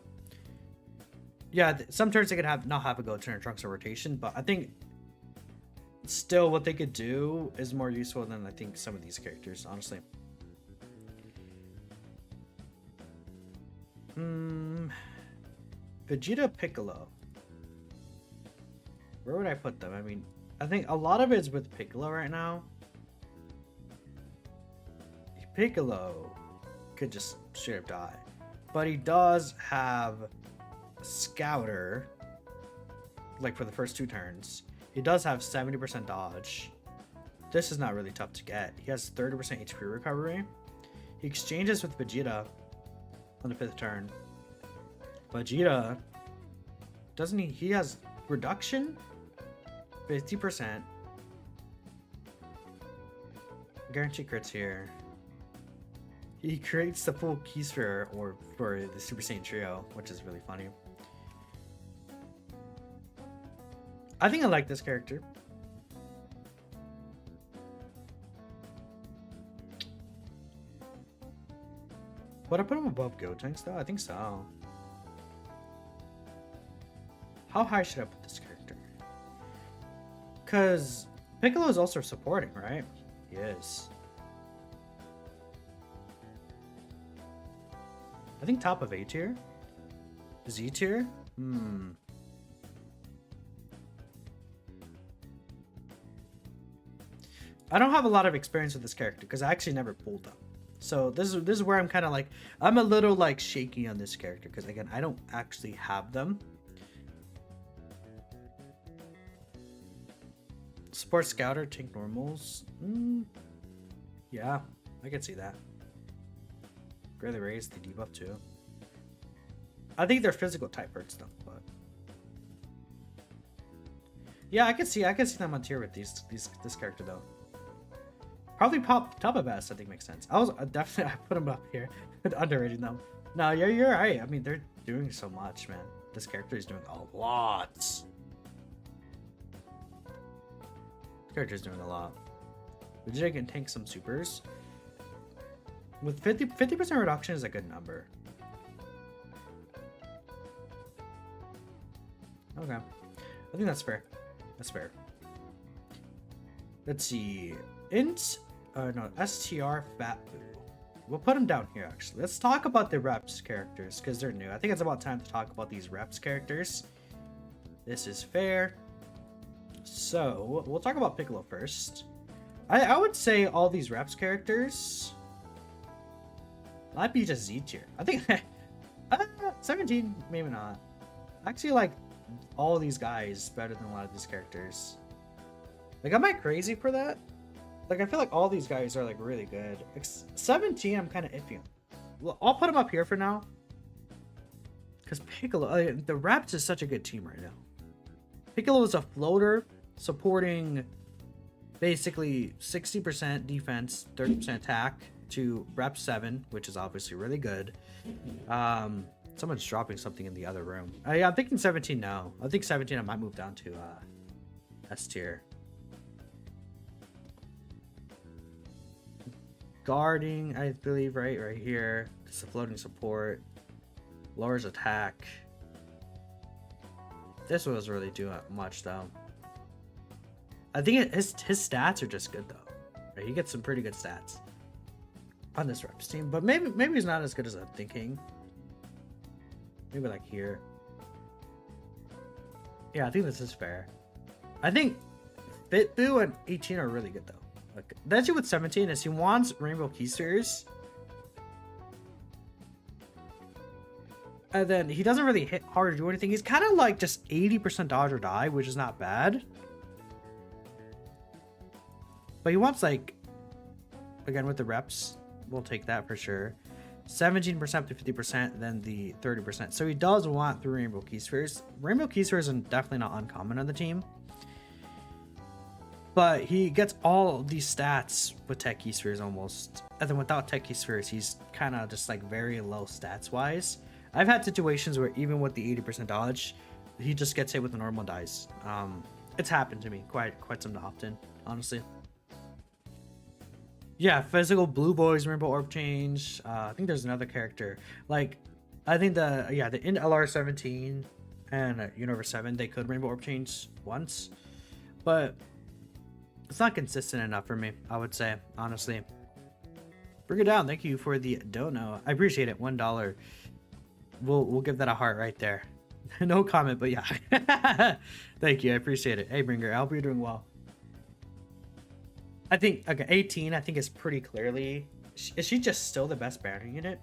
Yeah, some turns they could not have a Goten and Trunks in rotation, but I think still what they could do is more useful than I think some of these characters, honestly. Vegeta, Piccolo. Where would I put them? I mean, I think a lot of it is with Piccolo right now. Piccolo could just straight up die. But he does have Scouter, like for the first 2 turns. He does have 70% dodge. This is not really tough to get. He has 30% HP recovery. He exchanges with Vegeta on the 5th turn. Vegeta, doesn't he? He has reduction? 50%. Guarantee crits here. he creates the full keysphere or for the Super Saiyan trio, which is really funny. I think I like this character. Would I put him above Gotenks though? I think so. How high should I put this character? Because Piccolo is also supporting, right? He is. I think top of A tier? Z tier? I don't have a lot of experience with this character because I actually never pulled them. So this is where I'm kind of like, I'm a little like shaky on this character because again, I don't actually have them. Support Scouter, tank normals. Yeah, I can see that. Greatly raise the debuff too. I think their physical type hurts them, but yeah, I can see them on tier with this character though. Probably top of S, I think makes sense. I put them up here, underrating them. No, you're right. I mean, they're doing so much, man. This character is doing a lot. This character's doing a lot. Vegeta can tank some supers. With 50% reduction is a good number. Okay, I think that's fair. That's fair. Let's see. STR Fat Boo. We'll put him down here actually. Let's talk about the reps characters because they're new. I think it's about time to talk about these reps characters. This is fair. So we'll talk about Piccolo first. I would say all these reps characters might be just Z tier. I think 17, maybe not. I actually like all these guys better than a lot of these characters. Like, am I crazy for that? Like, I feel like all these guys are like really good. 17, I'm kind of iffy on. Well, I'll put him up here for now. Because Piccolo, the Raps is such a good team right now. Piccolo is a floater supporting basically 60% defense, 30% attack to Rep 7, which is obviously really good. Someone's dropping something in the other room. I'm thinking 17 now. I think 17 I might move down to S tier. Guarding, I believe, right here. It's a floating support. Lowers attack. This was really doing much though. I think his stats are just good though. Right? He gets some pretty good stats on this reps team, but maybe he's not as good as I'm thinking. Maybe like here. Yeah, I think this is fair. I think Fit-Boo and 18 are really good though. Like, the issue with 17 is he wants Rainbow Keyspheres. And then he doesn't really hit hard or do anything. He's kind of like just 80% dodge or die, which is not bad. But he wants like, again with the reps, we'll take that for sure. 17% to 50%, then the 30%. So he does want 3 Rainbow Keyspheres. Rainbow Keyspheres are definitely not uncommon on the team. But he gets all these stats with Tech Keyspheres almost. And then without Tech Keyspheres, he's kind of just like very low stats wise. I've had situations where even with the 80% dodge, he just gets hit with the normal dice. It's happened to me quite some often, honestly. Yeah, physical Blue Boys, Rainbow Orb Change. I think there's another character. Like, I think the in LR17 and Universe 7, they could Rainbow Orb Change once. But it's not consistent enough for me, I would say, honestly. Bring it down. Thank you for the dono. I appreciate it. $1. We'll give that a heart right there. No comment, but yeah. Thank you. I appreciate it. Hey, Bringer, I hope you're doing well. I think, okay, 18, I think is pretty clearly... Is she just still the best banner unit?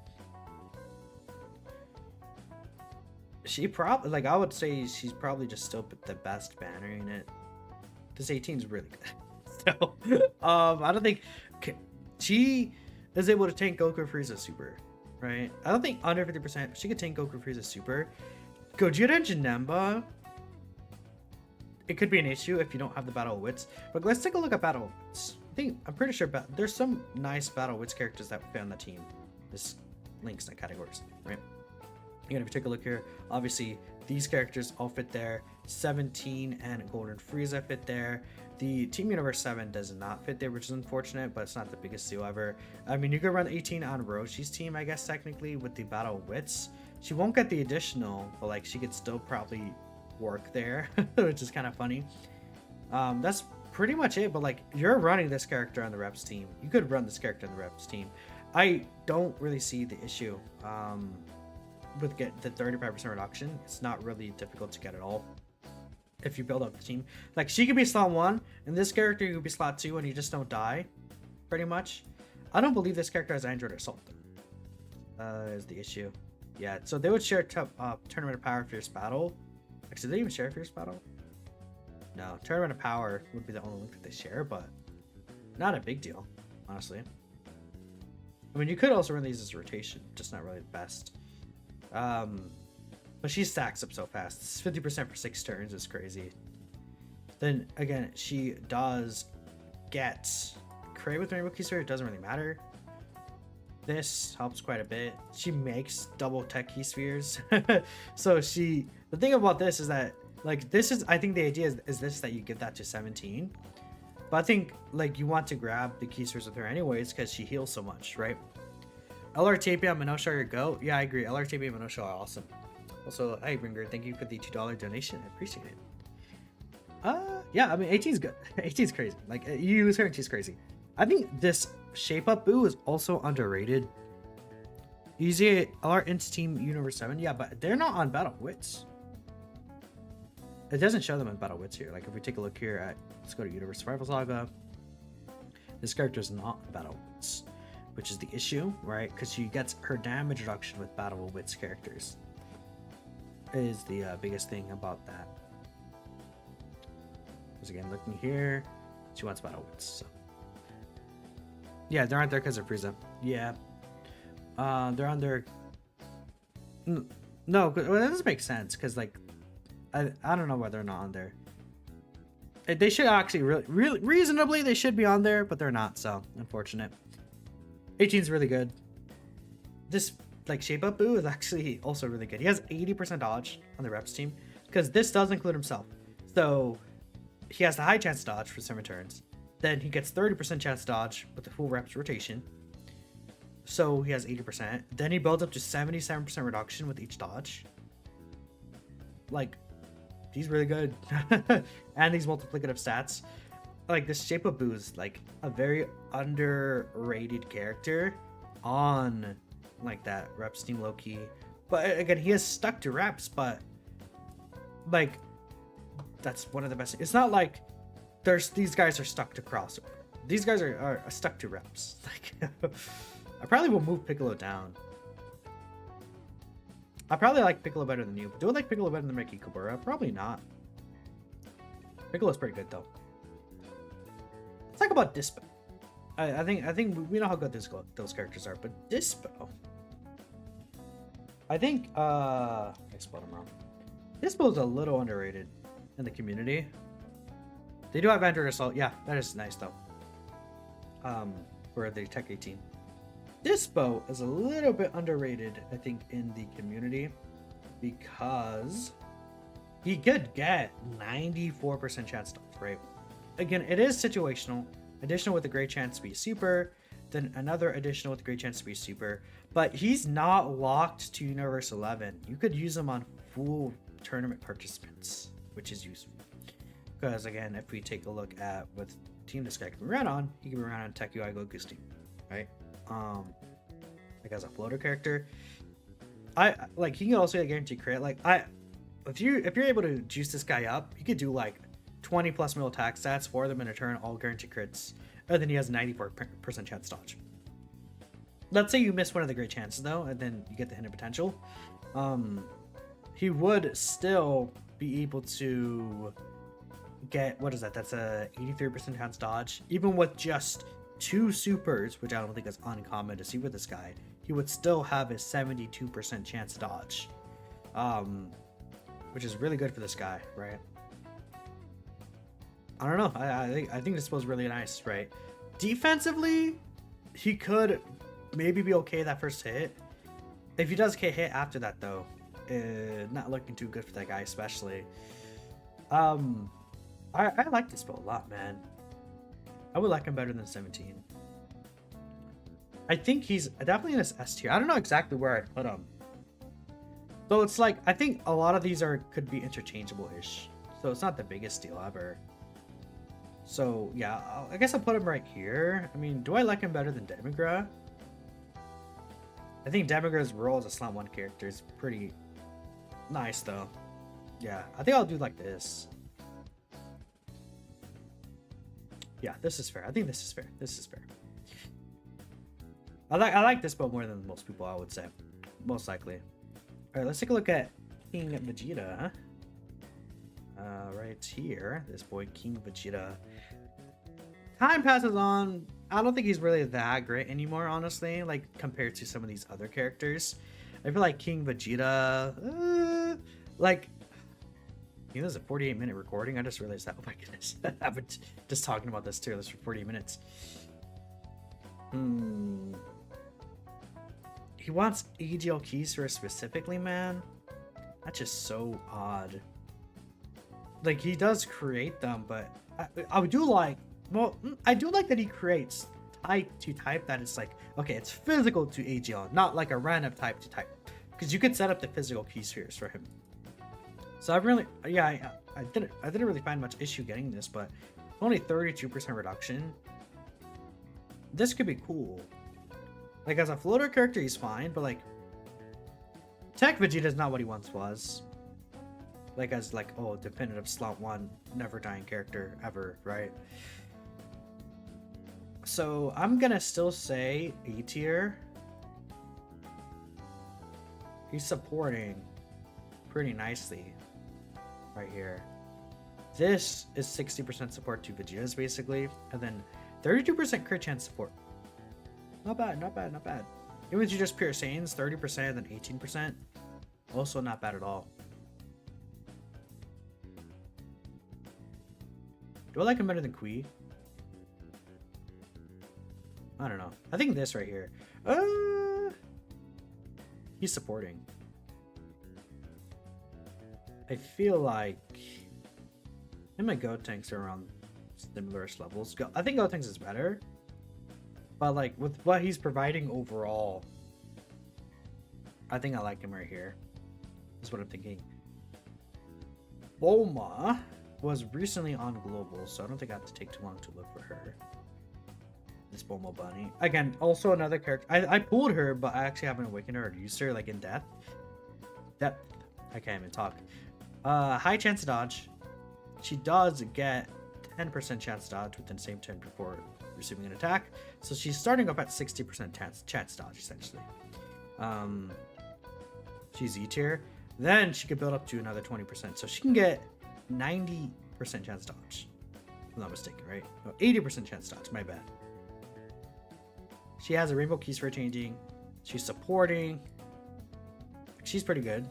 She probably... Like, I would say she's probably just still the best banner unit. This 18 is really good. So, I don't think... She is able to tank Goku Frieza Super, right? I don't think under 50%, she could tank Goku Frieza Super. Gogeta and Janemba... It could be an issue if you don't have the Battle of Wits. But let's take a look at Battle of Wits. I'm pretty sure there's some nice Battle of Wits characters that fit on the team. this links and categories, right? Again, if you take a look here, obviously these characters all fit there. 17 and Golden Frieza fit there. The Team Universe 7 does not fit there, which is unfortunate, but it's not the biggest deal ever. I mean, you could run 18 on Roshi's team, I guess, technically, with the Battle Wits. She won't get the additional, but like she could still probably work there, which is kind of funny. That's pretty much it, but like you're running this character on the Reps team. You could run this character on the Reps team. I don't really see the issue with get the 35% reduction. It's not really difficult to get at all if you build up the team. Like she could be slot 1 and this character could be slot 2 and you just don't die pretty much. I don't believe this character has Android Assault is the issue. Yeah, so they would share Tournament of Power, Fierce Battle. Actually, do they even share Fierce Battle? No, Tournament of Power would be the only link that they share, but not a big deal, honestly. I mean, you could also run these as rotation, just not really the best. But she stacks up so fast. 50% for 6 turns is crazy. Then again, she does get Cray with Rainbow Key Sphere. It doesn't really matter. This helps quite a bit. She makes double tech key spheres. So the thing about this is that like this is, I think the idea is this, that you give that to 17. But I think like you want to grab the key spheres with her anyways because she heals so much, right? LRTP and Minosha are your go. Yeah, I agree. LRTP and Minosha are awesome. Also, hi Bringer, thank you for the $2 donation. I appreciate it. Yeah, I mean 18's good. 18's crazy. Like you use her and she's crazy. I think this Shape Up Boo is also underrated. Easy LR into Team Universe 7. Yeah, but they're not on Battle Wits. It doesn't show them on Battle Wits here. Like if we take a look here at, let's go to Universe Survival Saga. This character is not on Battle Wits, which is the issue, right? Because she gets her damage reduction with Battle Wits characters. Is the biggest thing about that. Because again, looking here, she wants Battle Wits. So. Yeah, they're on there because of Frieza. Yeah. They're on there. No, well, that doesn't make sense because like, I don't know why they're not on there. They should actually really reasonably they should be on there, but they're not. So unfortunate. 18's really good. This like Shape Up Boo is actually also really good. He has 80% dodge on the Reps team because this does include himself. So he has the high chance to dodge for 7 turns. Then he gets 30% chance to dodge with the full Reps rotation. So he has 80%. Then he builds up to 77% reduction with each dodge. Like, he's really good. And these multiplicative stats. Like, this Shape Up Boo is like a very underrated character on like that Reps team low key. But again, he has stuck to Reps, but like that's one of the best. It's not like these guys are stuck to crossover. These guys are stuck to Reps. Like I probably will move Piccolo down. I probably like Piccolo better than you, but do I like Piccolo better than Miki Kabura? Probably not. Piccolo's pretty good though. Let's talk about Dispo. I think we know how good those characters are, but Dispo, I think I spelled him wrong. Dispo's a little underrated in the community. They do have Android Assault. Yeah, that is nice though. For the Tech 18. Dispo is a little bit underrated, I think, in the community because he could get 94% chance to dodge, right? Again, it is situational. Additional with a great chance to be super, then another additional with a great chance to be super, but he's not locked to Universe 11. You could use him on full tournament participants, which is useful. Because again, if we take a look at what team this guy can be ran on, he can be ran on Tech UI Goku's team, right? Like as a floater character, I like he can also get guaranteed crit. Like if you're able to juice this guy up, you could do like 20 plus mil attack stats, 4 of them in a turn, all guaranteed crits, and then he has 94% chance to dodge. Let's say you miss one of the great chances though, and then you get the hidden potential. He would still be able to get, what is that? That's a 83% chance dodge, even with just 2 supers, which I don't think is uncommon to see with this guy. He would still have a 72% chance dodge, which is really good for this guy, right? I don't know. I think this was really nice, right? Defensively, he could maybe be okay that first hit. If he does get hit after that, though, not looking too good for that guy, especially. I like this build a lot, man. I would like him better than 17. I think he's definitely in this S tier. I don't know exactly where I'd put him. So it's like, I think a lot of these could be interchangeable-ish. So it's not the biggest deal ever. So yeah, I guess I'll put him right here. I mean, do I like him better than Demigra? I think Demigra's role as a Slant 1 character is pretty nice, though. Yeah, I think I'll do like this. Yeah, this is fair. I think this is fair. This is fair. I like this build more than most people, I would say. Most likely. Alright, let's take a look at King Vegeta. Right here. This boy, King Vegeta. Time passes on. I don't think he's really that great anymore, honestly, like compared to some of these other characters. I feel like King Vegeta, like, you know, this is a 48-minute recording. I just realized that. Oh my goodness. I've been just talking about this tier list for 40 minutes. He wants EGL keys for specifically, man. That's just so odd. Like, he does create them, but I do like, well, I do like that he creates type to type that it's like, okay, it's physical to AGL, not like a random type to type. Because you could set up the physical key spheres for him. So I really, yeah, I didn't really find much issue getting this, but only 32% reduction. This could be cool. Like, as a floater character, he's fine, but like, Tech Vegeta is not what he once was. Like, as like, oh, definitive Slant 1, never dying character ever, right? So I'm gonna still say A tier. He's supporting pretty nicely right here. This is 60% support to Vegeta's basically, and then 32% crit chance support. Not bad, not bad, not bad. Even if you just pure Saiyans, 30% and then 18%. Also not bad at all. Do I like him better than Kui? I don't know. I think this right here. He's supporting. I feel like him and Gotenks are around similar-ish levels. I think Gotenks is better. But like with what he's providing overall, I think I like him right here. That's what I'm thinking. Bulma was recently on Global, so I don't think I have to take too long to look for her. This Bulma Bunny. Again, also another character. I pulled her, but I actually haven't awakened her or used her like in depth. I can't even talk. High chance to dodge. She does get 10% chance to dodge within the same turn before receiving an attack. So she's starting up at 60% chance dodge, essentially. She's E tier. Then she could build up to another 20%. So she can get 90% chance dodge. If I'm not mistaken, right? No, 80% chance dodge, my bad. She has a rainbow keys for changing. She's supporting. She's pretty good.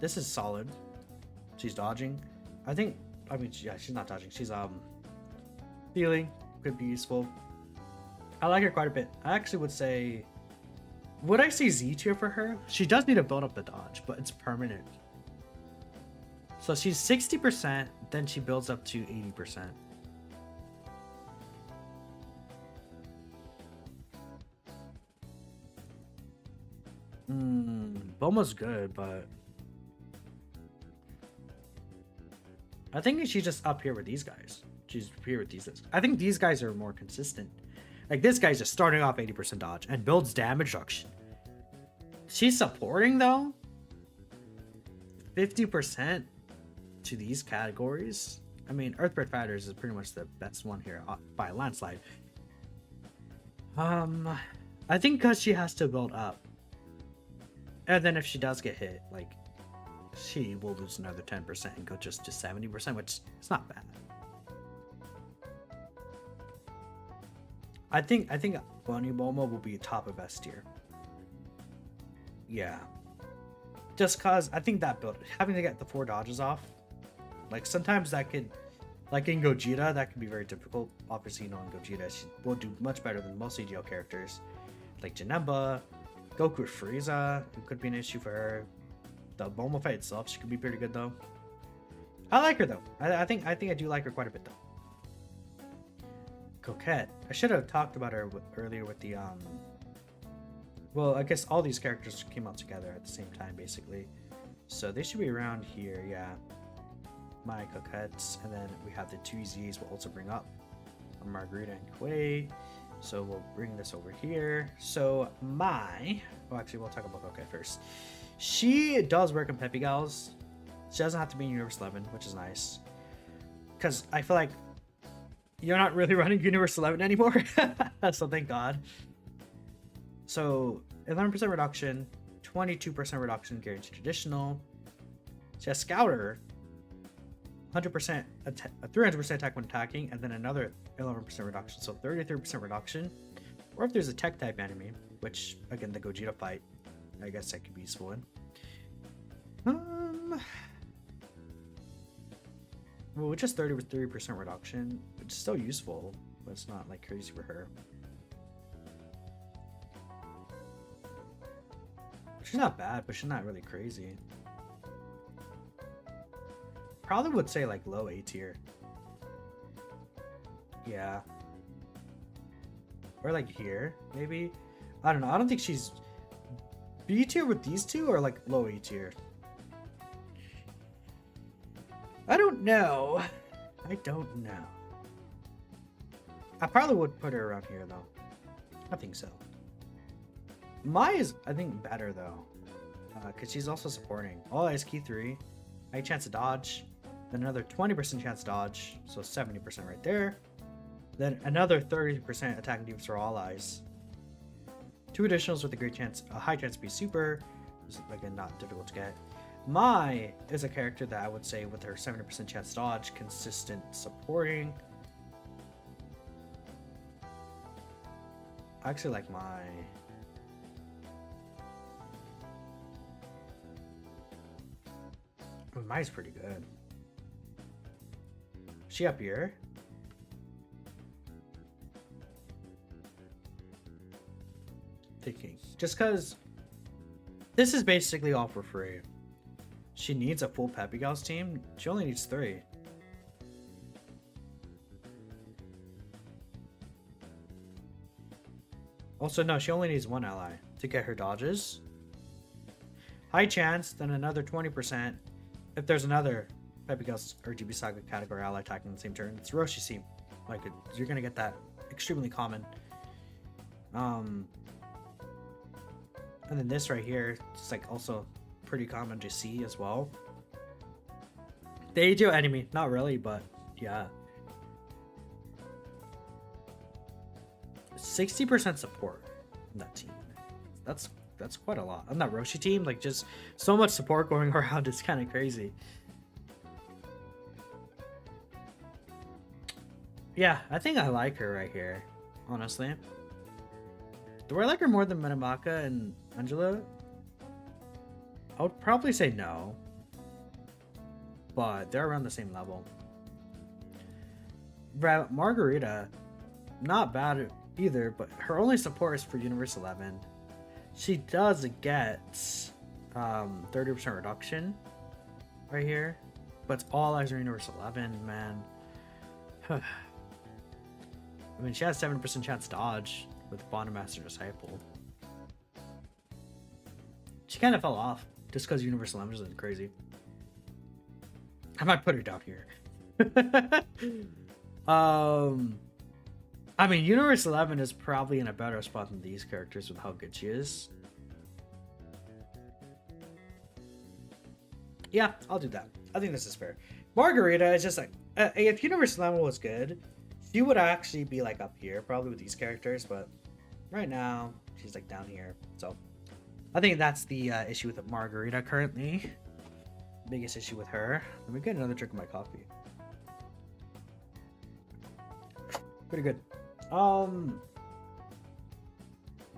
This is solid. She's dodging. I mean, yeah, she's not dodging. She's healing. Could be useful. I like her quite a bit. I actually would say, would I say Z tier for her? She does need to build up the dodge, but it's permanent. So she's 60%, then she builds up to 80%. Bulma's good, but I think she's just up here with these guys. She's here with these guys. I think these guys are more consistent. Like, this guy's just starting off 80% dodge and builds damage reduction. She's supporting, though, 50% to these categories. I mean, Earthbred Fighters is pretty much the best one here by a landslide. I think because she has to build up. And then if she does get hit, like, she will lose another 10% and go just to 70%, which is not bad. I think Bunny Bulma will be top of S tier. Yeah. Just cause I think that build, having to get the 4 dodges off, like sometimes that could, like in Gogeta, that could be very difficult. Obviously, you know, in Gogeta, she will do much better than most CGL characters. like Janemba, Goku with Frieza, it could be an issue for her. The Bulma fight itself, she could be pretty good though. I like her though. I think I do like her quite a bit though. Coquette. I should have talked about her earlier with the well, I guess all these characters came out together at the same time basically. So they should be around here, yeah. My Coquettes, and then we have the two Z's we'll also bring up. Margarita and Quay. So we'll bring this over here. So well, actually we'll talk about Coquette first. She does work in Peppy Gals. She doesn't have to be in Universe 11, which is nice. Because I feel like you're not really running Universe 11 anymore. So thank God. So 11% reduction, 22% reduction guaranteed additional. She has Scouter, 100%, 300% attack when attacking, and then another 11% reduction, so 33% reduction. Or if there's a tech type enemy, which again the Gogeta fight, I guess that could be useful in. Well, just 33% reduction, which is still useful, but it's not like crazy for her. She's not bad, but she's not really crazy. Probably would say like low A tier. Yeah. Or like here, maybe. I don't know. I don't think she's B tier with these two or like low A tier. I don't know. I don't know. I probably would put her around here though. I think so. Mai is, I think, better though. Because she's also supporting. All Ice Key 3. High chance to dodge. Then another 20% chance to dodge. So 70% right there. Then another 30% attacking defense for all eyes. 2 additionals with a high chance to be super. Again, not difficult to get. Mai is a character that I would say with her 70% chance to dodge, consistent supporting. I actually like Mai. Mai's pretty good. Is she up here? Thinking. Just because this is basically all for free. She needs a full Peppy Gals team. She only needs 3. Also, no, she only needs 1 ally to get her dodges. High chance, then another 20%. If there's another Peppy Gals or GB Saga category ally attacking the same turn, it's Roshi's team. Like, you're gonna get that extremely common. And then this right here, it's like also pretty common to see as well. The AGO enemy, not really, but yeah. 60% support in that team. That's quite a lot. On that Roshi team, like just so much support going around, it's kind of crazy. Yeah, I think I like her right here, honestly. Do I like her more than Minamaka and Angela? I would probably say no. But they're around the same level. Margarita, not bad either, but her only support is for Universe 11. She does get 30% reduction right here, but it's all eyes on Universe 11, man. I mean, she has 7% chance to dodge with Bond Master Disciple. She kind of fell off just because Universe 11 is crazy. I might put her down here. I mean, Universe 11 is probably in a better spot than these characters with how good she is. Yeah, I'll do that. I think this is fair. Margarita is just like, if Universe 11 was good, she would actually be like up here, probably with these characters, but right now, she's like down here. So, I think that's the issue with Margarita currently. Biggest issue with her. Let me get another drink of my coffee. Pretty good.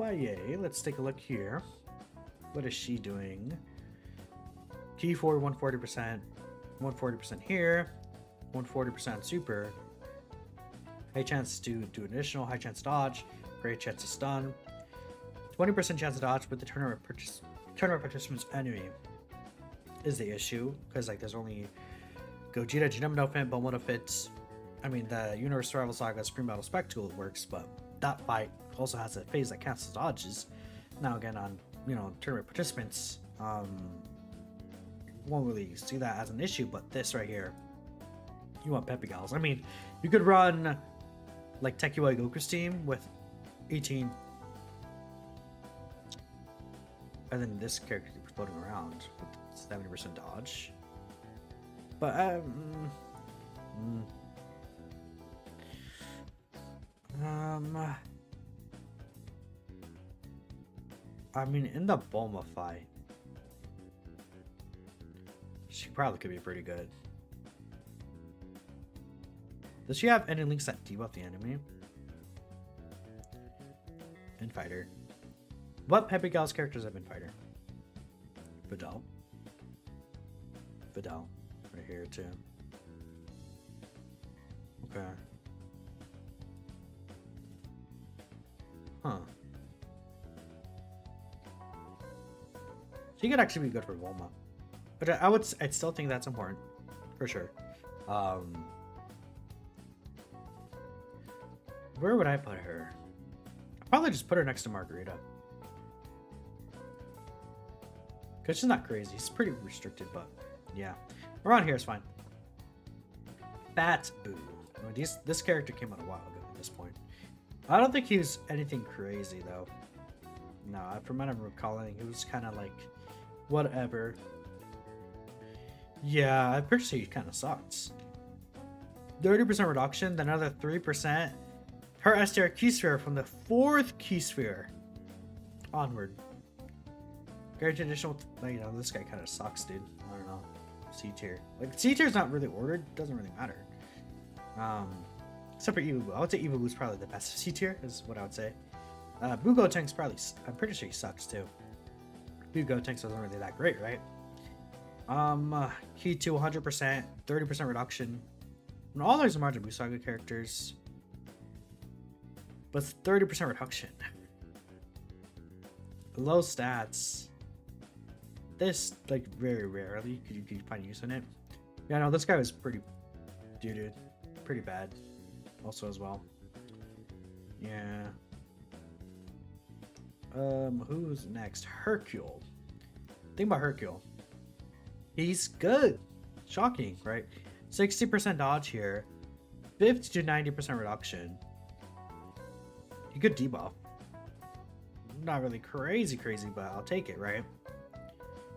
Yay, let's take a look here. What is she doing? Key for 140%, 140% here, 140% super. High chance to do additional, high chance dodge, great chance to stun. 20% chance to dodge with the tournament participant's enemy is the issue, because like there's only Gogeta, Genome no fit, Bulma no fit. I mean, the Universe Survival Saga Supreme Battle Spectacle works, but that fight also has a phase that cancels dodges. Now again, on tournament participants, won't really see that as an issue, but this right here, you want Pepe Gals. I mean, you could run like Tekiwai Goku's team with 18, and then this character keeps floating around with 70% dodge. But I mean, in the Bulma fight, she probably could be pretty good. Does she have any links that debuff the enemy? Infighter. What Pepe Gal's characters have Infighter? Vidal. Right here too. Okay. Huh. She could actually be good for Bulma. But I'd still think that's important. For sure. Where would I put her? I'd probably just put her next to Margarita. Because she's not crazy. She's pretty restricted, but yeah. Around here is fine. Fat Boo. I mean, this character came out a while ago at this point. I don't think he was anything crazy, though. No, from what I'm recalling, he was kind of like, whatever. Yeah, I'm pretty sure he kind of sucks. 30% reduction, then another 3%. Her STR key sphere from the 4th key sphere onward. Guaranteed additional, this guy kind of sucks, dude. I don't know. C tier. Like, C tier is not really ordered. Doesn't really matter. Except for Evil Boo. I would say Evil Boo's probably the best C tier, is what I would say. Boo Gotenks probably, I'm pretty sure he sucks too. Boo Gotenks wasn't really that great, right? Key to 100%, 30% reduction. And all those Majin Buu Saga characters. But 30% reduction. Low stats. This, like, very rarely could you find use in it. Yeah, no, this guy was pretty dude. Pretty bad. Also as well. Yeah. Who's next? Hercule. Think about Hercule. He's good. Shocking, right? 60% dodge here. 50 to 90% reduction. You could debuff. Not really crazy, but I'll take it, right?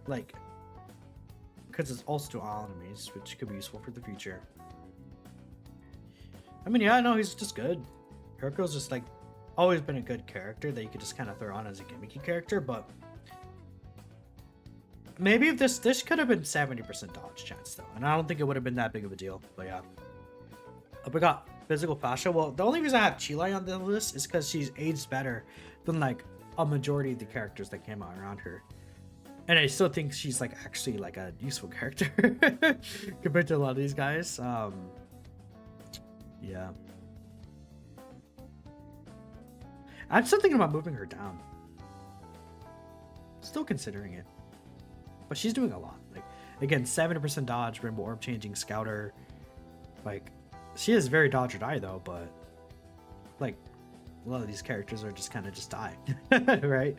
Like, because it's also to all enemies, which could be useful for the future. I mean, yeah, no, he's just good. Hercule's just like always been a good character that you could just kind of throw on as a gimmicky character, but maybe if this could have been 70% dodge chance though, and I don't think it would have been that big of a deal. But yeah, we got physical fascia. Well, the only reason I have Chile on the list is because she's aged better than like a majority of the characters that came out around her, and I still think she's like actually like a useful character compared to a lot of these guys. Yeah. I'm still thinking about moving her down. Still considering it. But she's doing a lot. Like, again, 70% dodge, Rainbow Orb changing, Scouter. Like, she is very dodge or die though, but like a lot of these characters are just kind of just die. Right?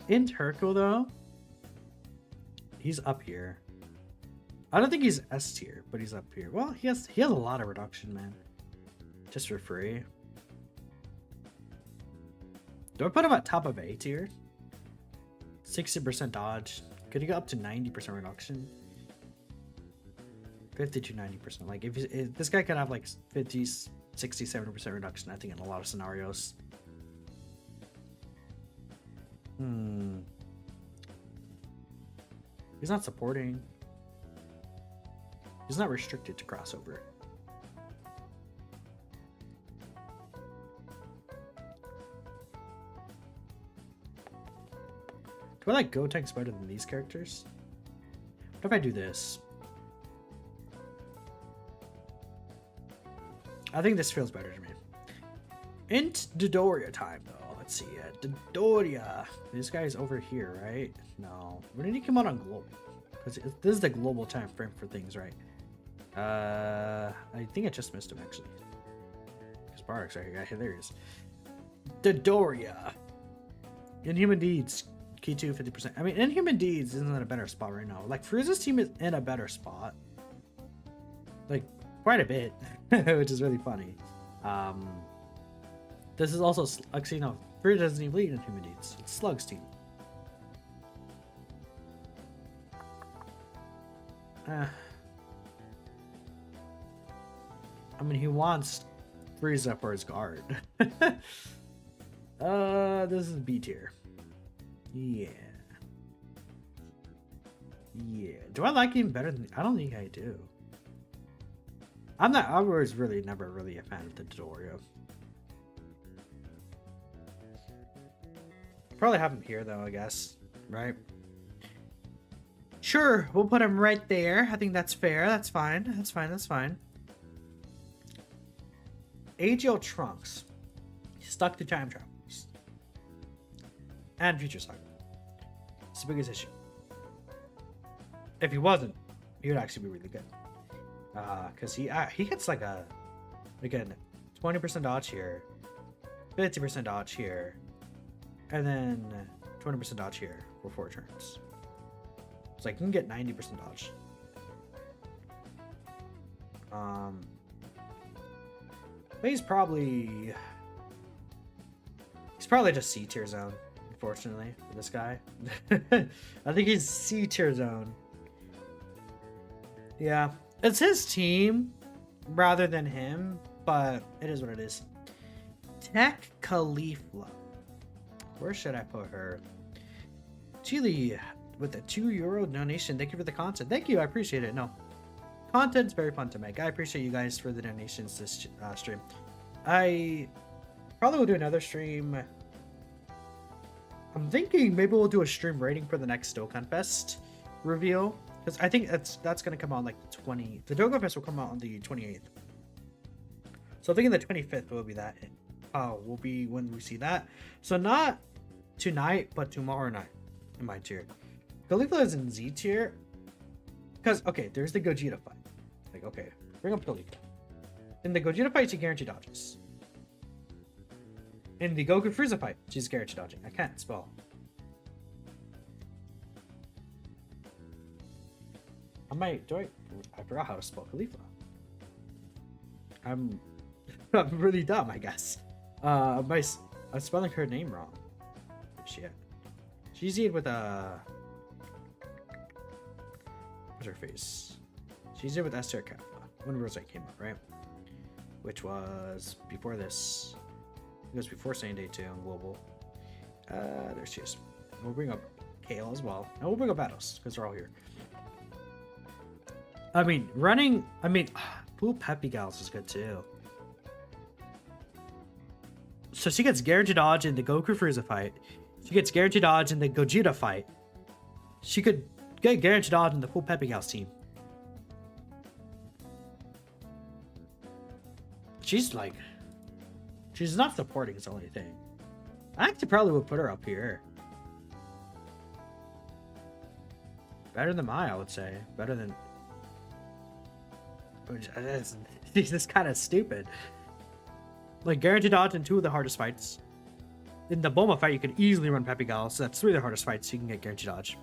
In Turco though, he's up here. I don't think he's S tier, but he's up here. Well, he has a lot of reduction, man. Just for free. Do I put him at top of A tier? 60% dodge. Could he go up to 90% reduction? 50 to 90%. Like, if this guy could have like 50, 60, 70% reduction, I think, in a lot of scenarios. He's not supporting. He's not restricted to crossover. Do I like Gotenks better than these characters? What if I do this? I think this feels better to me. Int Dodoria time, though. let's see. Dodoria. This guy's over here, right? No. When did he come out on global? Because this is the global time frame for things, right? I think I just missed him actually. Sparks right here. There he is. Dodoria. Inhuman Deeds. Key 2, 50%. I mean, Inhuman Deeds isn't in a better spot right now. Like, Frieza's team is in a better spot. Like, quite a bit. Which is really funny. This is also, actually, no. Frieza doesn't even lead Inhuman Deeds. It's Slug's team. I mean, he wants Frieza for his guard. This is B tier. Yeah. Yeah. Do I like him better than... I don't think I do. I was really never really a fan of the Dodoria. Probably have him here though, I guess. Right? Sure, we'll put him right there. I think that's fair. That's fine. That's fine. That's fine. AGL Trunks. Stuck to time travelers. And Future Saga. It's the biggest issue. If he wasn't, he would actually be really good. Because he gets like a, again, 20% dodge here, 50% dodge here, and then 20% dodge here for 4 turns. So I can get 90% dodge. But he's probably just C tier zone, unfortunately, for this guy. I think he's C tier zone. Yeah, it's his team rather than him, but it is what it is. Tech Khalifa. Where should I put her? Chile with a €2 donation. Thank you for the content. Thank you, I appreciate it. No, content's very fun to make. I appreciate you guys for the donations this stream. I probably will do another stream. I'm thinking maybe we'll do a stream rating for the next Dokkan Fest reveal, because I think that's gonna come out on like the 20. The Dokkan Fest will come out on the 28th. So I'm thinking the 25th will be that. Will be when we see that. So not tonight, but tomorrow night in my tier. Khalifa is in Z tier. Because, okay, there's the Gogeta fight. Like, okay, bring up Khalifa. In the Gogeta fight, she guaranteed dodges. In the Goku Frieza fight, she's guaranteed dodging. I can't spell. I forgot how to spell Khalifa. I'm really dumb, I guess. I'm spelling her name wrong. Shit. She's in with a... What's her face? She's in with Esther Kappa when Rose came out, right? Which was before this. It was before Saiyan Day 2 on Global. There she is. We'll bring up Kale as well. And we'll bring up Minatos, because they're all here. Full Peppy Gals is good too. So she gets guaranteed dodge in the Goku Frieza fight. She gets guaranteed dodge in the Gogeta fight. She could get guaranteed dodge in the full Peppy Gals team. She's not supporting, it's the only thing. I actually probably would put her up here. Better than Mai, I would say. Better than... This is kind of stupid. Like, guaranteed dodge in 2 of the hardest fights. In the Bulma fight, you can easily run Peppy Gal, so that's 3 of the hardest fights, so you can get guaranteed dodge.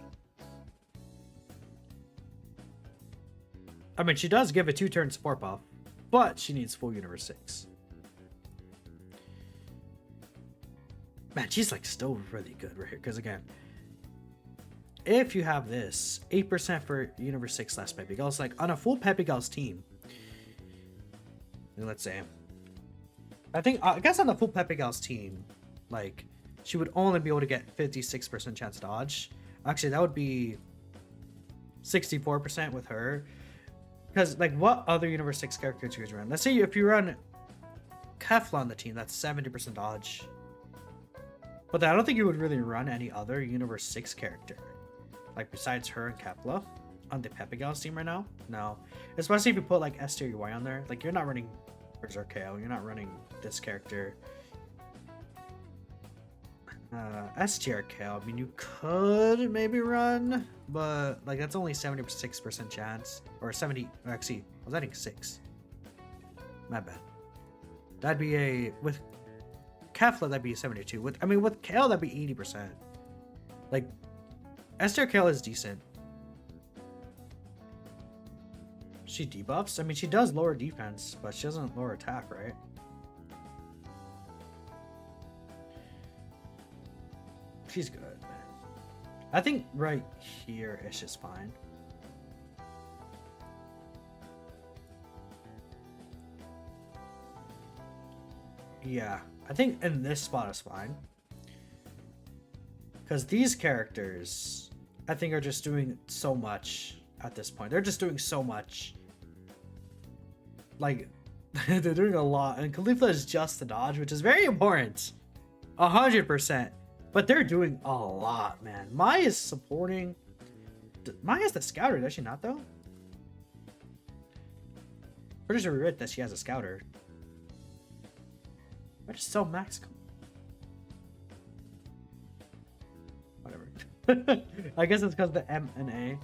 I mean, she does give a 2-turn support buff, but she needs full Universe 6. Man, she's like still really good right here, because again, if you have this, 8% for Universe 6 less Peppy Gals, like on a full Peppy Gals team, and let's say, I guess on the full Peppy Gals team, like, she would only be able to get 56% chance dodge. Actually, that would be 64% with her. Because, like, what other Universe 6 characters you guys run? Let's say if you run Kefla on the team, that's 70% dodge. But I don't think you would really run any other Universe 6 character. Like, besides her and Kefla on the Peppy Gals team right now. No. Especially if you put, like, S tier UI on there. Like, you're not running Berserk KO. You're not running this character. S tier Kale. I mean, you could maybe run, but like that's only 76% chance, or 70. Actually, I was adding 6. My bad. That'd be a with Kefla. That'd be 72. With Kale, that'd be 80%. Like S tier Kale is decent. She debuffs. I mean, she does lower defense, but she doesn't lower attack, right? She's good, man. I think right here is just fine. Yeah, I think in this spot is fine. Because these characters, I think, are just doing so much at this point. They're just doing so much. Like, they're doing a lot. And Khalifa is just the dodge, which is very important. 100%. But they're doing a lot, man. Mai is supporting. Mai is the scouter, does she not, though? Pretty sure we read that she has a scouter. I just sell max. Whatever. I guess it's because of the M and A.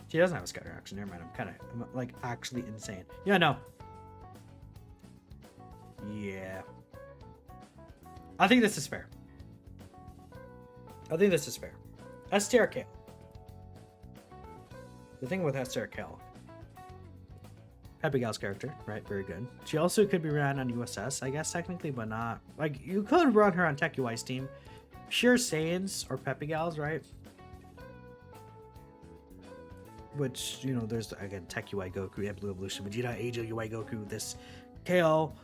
She doesn't have a scouter, actually. Never mind. I'm like actually insane. Yeah, no. Yeah. I think this is fair. I think this is fair. S tier Kale. The thing with S tier Kale. Abigail's character, right? Very good. She also could be ran on USS, I guess, technically, but not. Like, you could run her on Tech UI's team. Pure Saiyans or Pepigals, right? Which, you know, there's, again, Tech UI Goku, and Blue Evolution, Vegeta, Angel UI Goku, this Kale.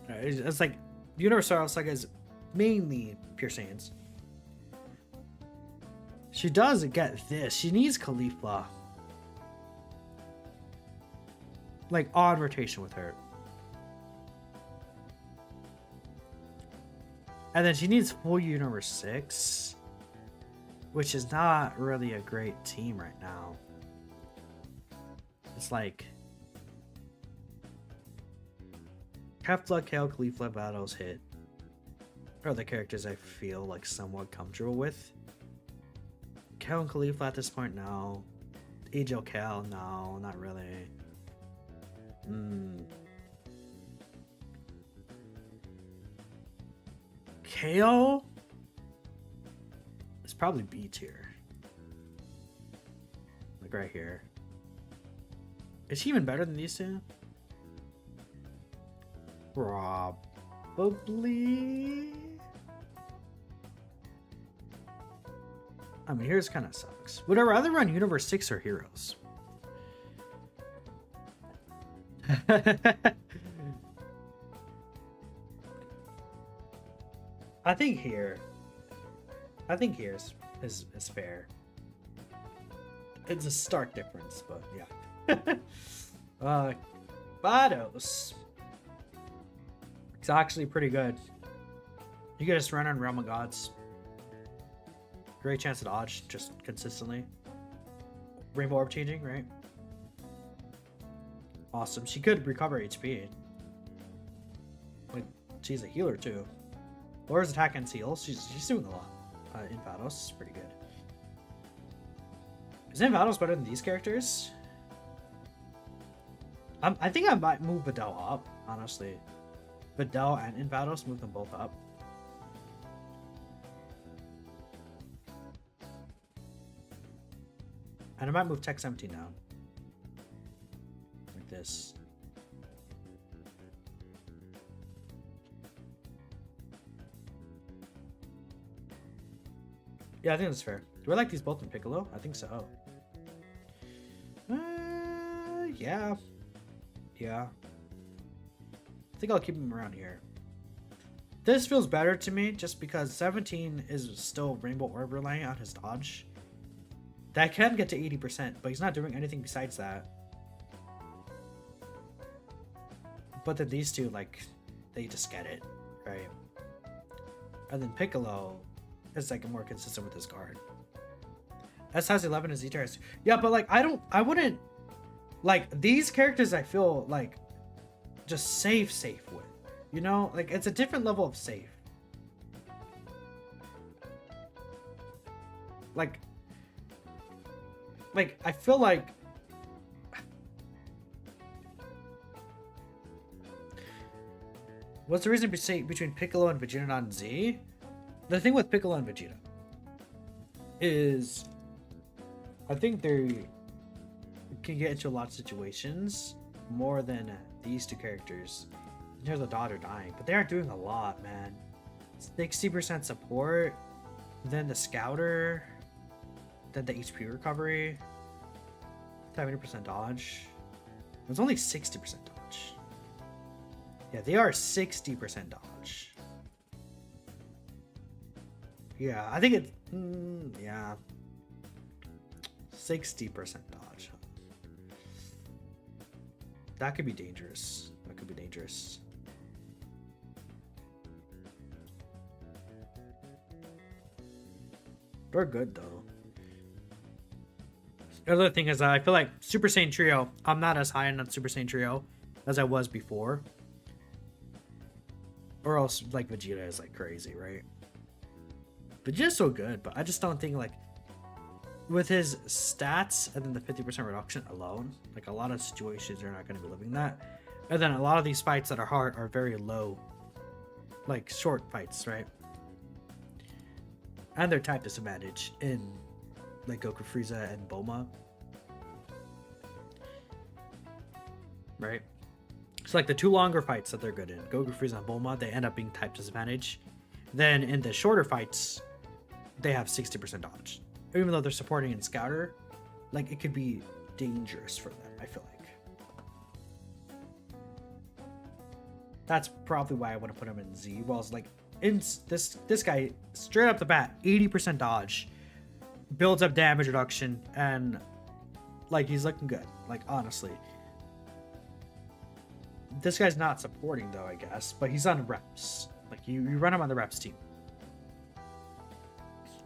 It's like, Universal Saga is mainly Pure Saiyans. She does get this. She needs Khalifa. Like, on rotation with her. And then she needs full Universe 6. Which is not really a great team right now. It's like... Kefla, Kale, Khalifa battles hit. Are the characters I feel like somewhat comfortable with. Kale and Khalifa at this point, no. Angel Kale, no, not really. Kale is probably B tier. Like right here. Is she even better than these two? Probably. I mean, here's kind of sucks. Would I rather run Universe 6 or Heroes? I think here is fair. It's a stark difference, but yeah. Minatos. It's actually pretty good. You can just run on Realm of Gods. Great chance to dodge, just consistently. Rainbow Orb changing, right? Awesome. She could recover HP. Like, she's a healer too. Lowers attack and heals. She's doing a lot. Minatos is pretty good. Is Minatos better than these characters? I think I might move Videl up, honestly. Videl and Minatos, move them both up. And I might move Tech 17 down. Like this. Yeah, I think that's fair. Do I like these both in Piccolo? I think so. Yeah. Yeah. I think I'll keep him around here. This feels better to me just because 17 is still Rainbow Orb relying on his dodge. That can get to 80%, but he's not doing anything besides that. But then these two, like, they just get it, right? And then Piccolo is like more consistent with his guard. S has 11 and Z tier has 2. Yeah, but like I wouldn't like these characters. I feel like just safe with. You know, like it's a different level of safe. Like I feel like what's the reason between Piccolo and Vegeta not in Z? The thing with Piccolo and Vegeta is I think they can get into a lot of situations more than these two characters. There's a daughter dying, but they aren't doing a lot, man. 60% support, then the scouter, then the HP recovery, 70% dodge. It's only 60% dodge. Yeah, they are 60% dodge. Yeah, I think it's yeah, 60% dodge. That could be dangerous. That could be dangerous. They're good though. The other thing is I feel like Super Saiyan Trio, I'm not as high on Super Saiyan Trio as I was before. Or else like Vegeta is like crazy, right? Vegeta's so good, but I just don't think like with his stats and then the 50% reduction alone, like a lot of situations you're not going to be living that. And then a lot of these fights that are hard are very low, like short fights, right? And their type disadvantage in like Goku, Frieza, and Bulma, right? So like the two longer fights that they're good in, Goku, Frieza, and Bulma, they end up being type disadvantage. Then in the shorter fights, they have 60% dodge. Even though they're supporting in Scouter, like it could be dangerous for them, I feel like. That's probably why I want to put him in Z. Well, it's like in this guy straight up the bat, 80% dodge, builds up damage reduction, and like he's looking good. Like honestly, this guy's not supporting though, I guess, but he's on reps. Like you run him on the reps team.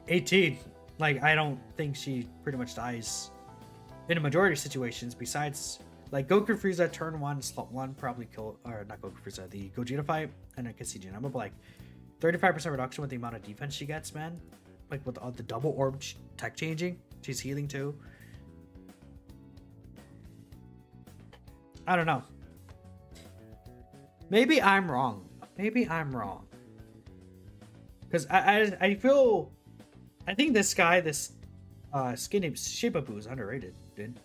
18. Like I don't think she pretty much dies in a majority of situations. Besides, like Goku Frieza turn 1 slot 1 probably kill, or not Goku Frieza, the Gogeta fight, and I can see Janema, but like 35% reduction with the amount of defense she gets, man. Like with all the double orb tech changing, she's healing too. I don't know. Maybe I'm wrong. Maybe I'm wrong. Because I feel, I think this guy, this skin named Shibabu is underrated, dude.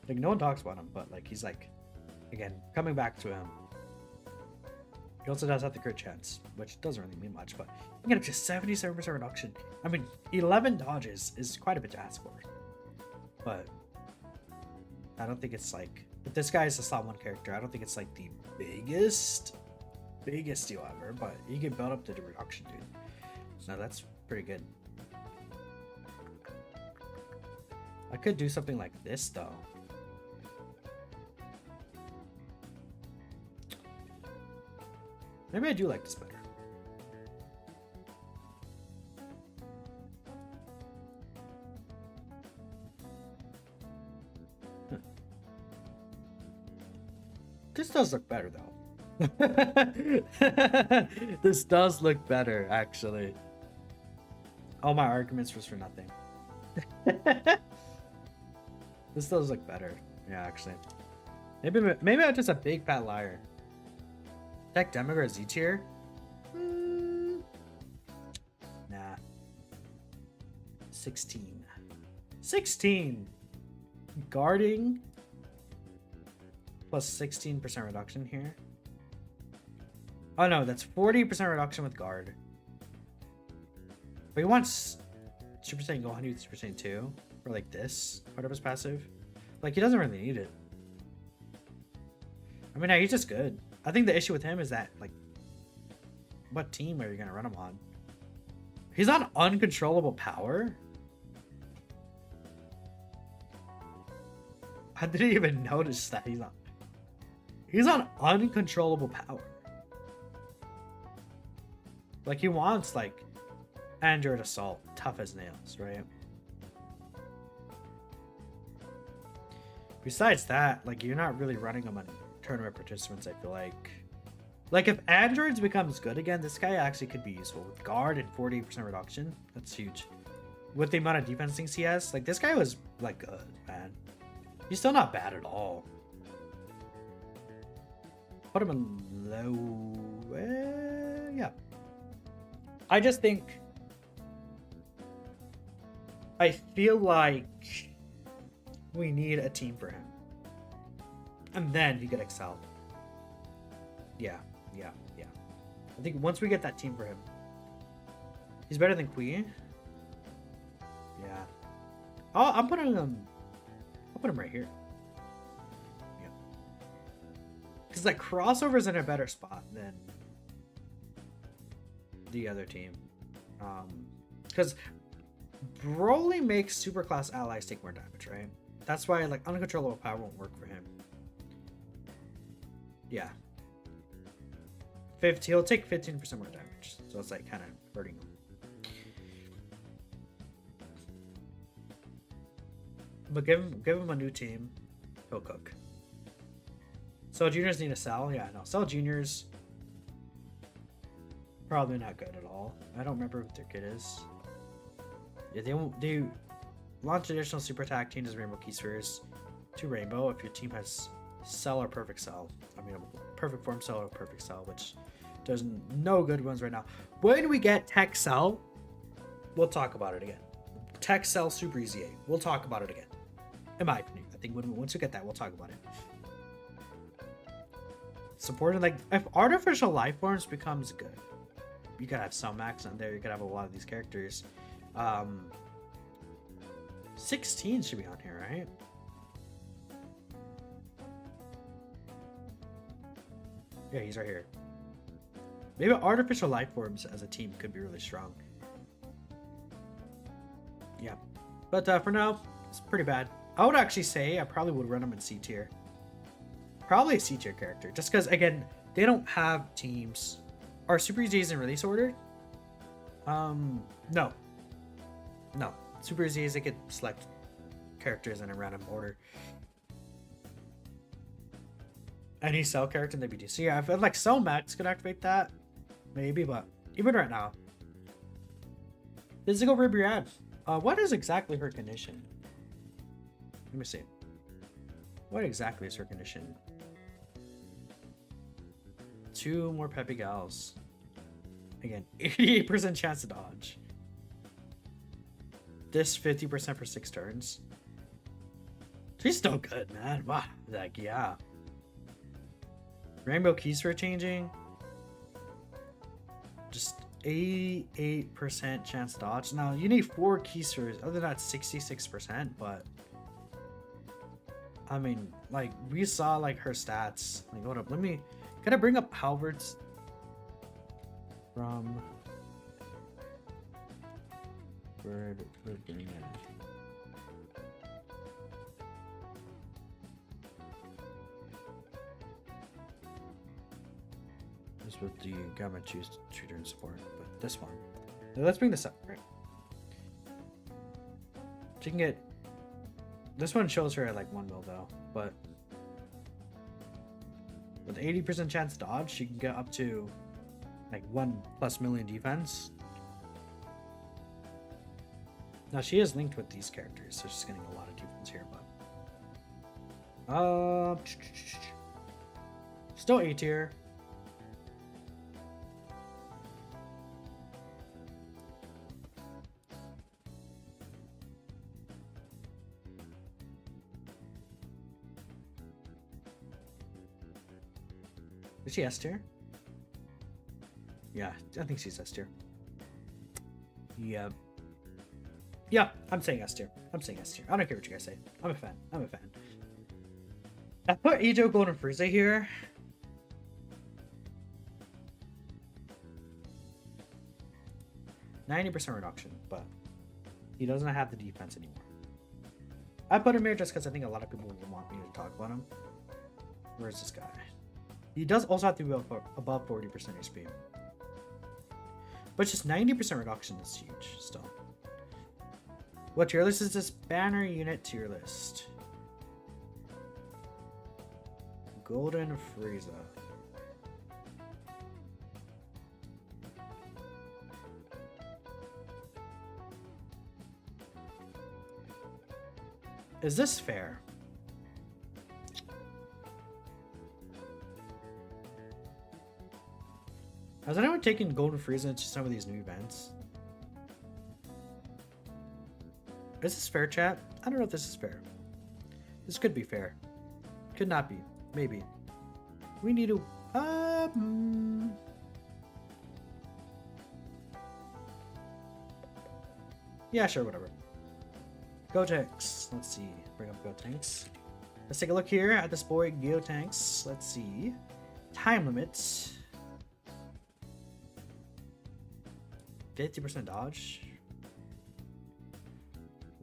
Like no one talks about him, but like he's like, again, coming back to him. He also does have the crit chance, which doesn't really mean much, but you get up to 77% reduction. I mean, 11 dodges is quite a bit to ask for. But I don't think it's like, if this guy is a slot 1 character, I don't think it's like the biggest deal ever, but you can build up to the reduction, dude. So that's pretty good. I could do something like this though. Maybe I do like this better. This does look better though. This does look better, actually. All my arguments was for nothing. This does look better. Yeah, actually. Maybe I'm just a big fat liar. Tech Demagogue Z tier? Nah. 16. 16! Guarding plus 16% reduction here. Oh no, that's 40% reduction with guard. But he wants Super Saiyan Gohan to use Super Saiyan 2 for like this part of his passive. Like he doesn't really need it. I mean, he's just good. I think the issue with him is that, like, what team are you going to run him on? He's on uncontrollable power? I didn't even notice that he's on uncontrollable power. Like, he wants, like, Android Assault, tough as nails, right? Besides that, like, you're not really running them on tournament participants, I feel like. Like, if androids becomes good again, this guy actually could be useful. With guard and 48% reduction, that's huge. With the amount of defense things he has, like, this guy was, like, good, man. He's still not bad at all. Put him in low... yeah. I just think... I feel like we need a team for him. And then he could excel. Yeah. I think once we get that team for him, he's better than Queen. Yeah. Oh, I'm putting him. I'll put him right here. Yeah. Because like crossover's in a better spot than the other team. Because Broly makes superclass allies take more damage, right? That's why like uncontrollable power won't work for him. Yeah. He'll take 15% more damage, so it's like kind of hurting him. But give him a new team, he'll cook. So juniors need to sell. Yeah, no, sell juniors. Probably not good at all. I don't remember what their kit is. Yeah, they launch additional super attack changes rainbow key spheres to rainbow if your team has cell or perfect cell. I mean, a perfect form cell or perfect cell, which there's no good ones right now. When we get tech cell, we'll talk about it again. Tech cell super easy 8. We'll talk about it again. In my opinion, I think once we get that, we'll talk about it. Supporting, like, if artificial life forms becomes good, you could have some max on there. You could have a lot of these characters. 16 should be on here, right? Yeah, he's right here. Maybe artificial life forms as a team could be really strong. Yeah, but for now, it's pretty bad. I would actually say I probably would run him in C tier. Probably a C tier character, just because again they don't have teams. Are Super Z's in release order? No. Super Z's, they could select characters in a random order. Any cell character in the BDC. Yeah, I feel like Cell Max could activate that. Maybe, but even right now. Physical Ribriad. What is exactly her condition? Let me see. What exactly is her condition? 2 more Peppy Gals. Again, 88% chance to dodge. This 50% for 6 turns. She's still good, man. Wow. Like, yeah. Rainbow keys for changing. Just 88% chance to dodge. Now, you need 4 keys for, other than that, 66%, but I mean, like, we saw, like, her stats. Like, hold up, can I bring up Halbert's from Bird Virginia? This was the Gamma choose tutor and support, but this one. Let's bring this up, right? She can get. This one shows her at like 1 mil though, but with 80% chance to dodge, she can get up to like 1+ million defense. Now she is linked with these characters, so she's getting a lot of defense here, but still A tier. Is she S tier? Yeah, I think she's S tier. Yeah. Yeah, I'm saying S tier. I don't care what you guys say. I'm a fan. I put Ijo Golden Frieza here. %90 reduction, but he doesn't have the defense anymore. I put him here just because I think a lot of people would want me to talk about him. Where's this guy? He does also have to be above 40% HP. But just 90% reduction is huge still. What tier list is this? Banner unit tier list. Golden Frieza. Is this fair? Has anyone taken Golden Frieza into some of these new events? Is this fair, chat? I don't know if this is fair. This could be fair. Could not be. Maybe. We need to... Yeah, sure, whatever. Gotenks. Let's see. Bring up Gotenks. Let's take a look here at this boy, Gotenks. Let's see. Time limits. 50% dodge.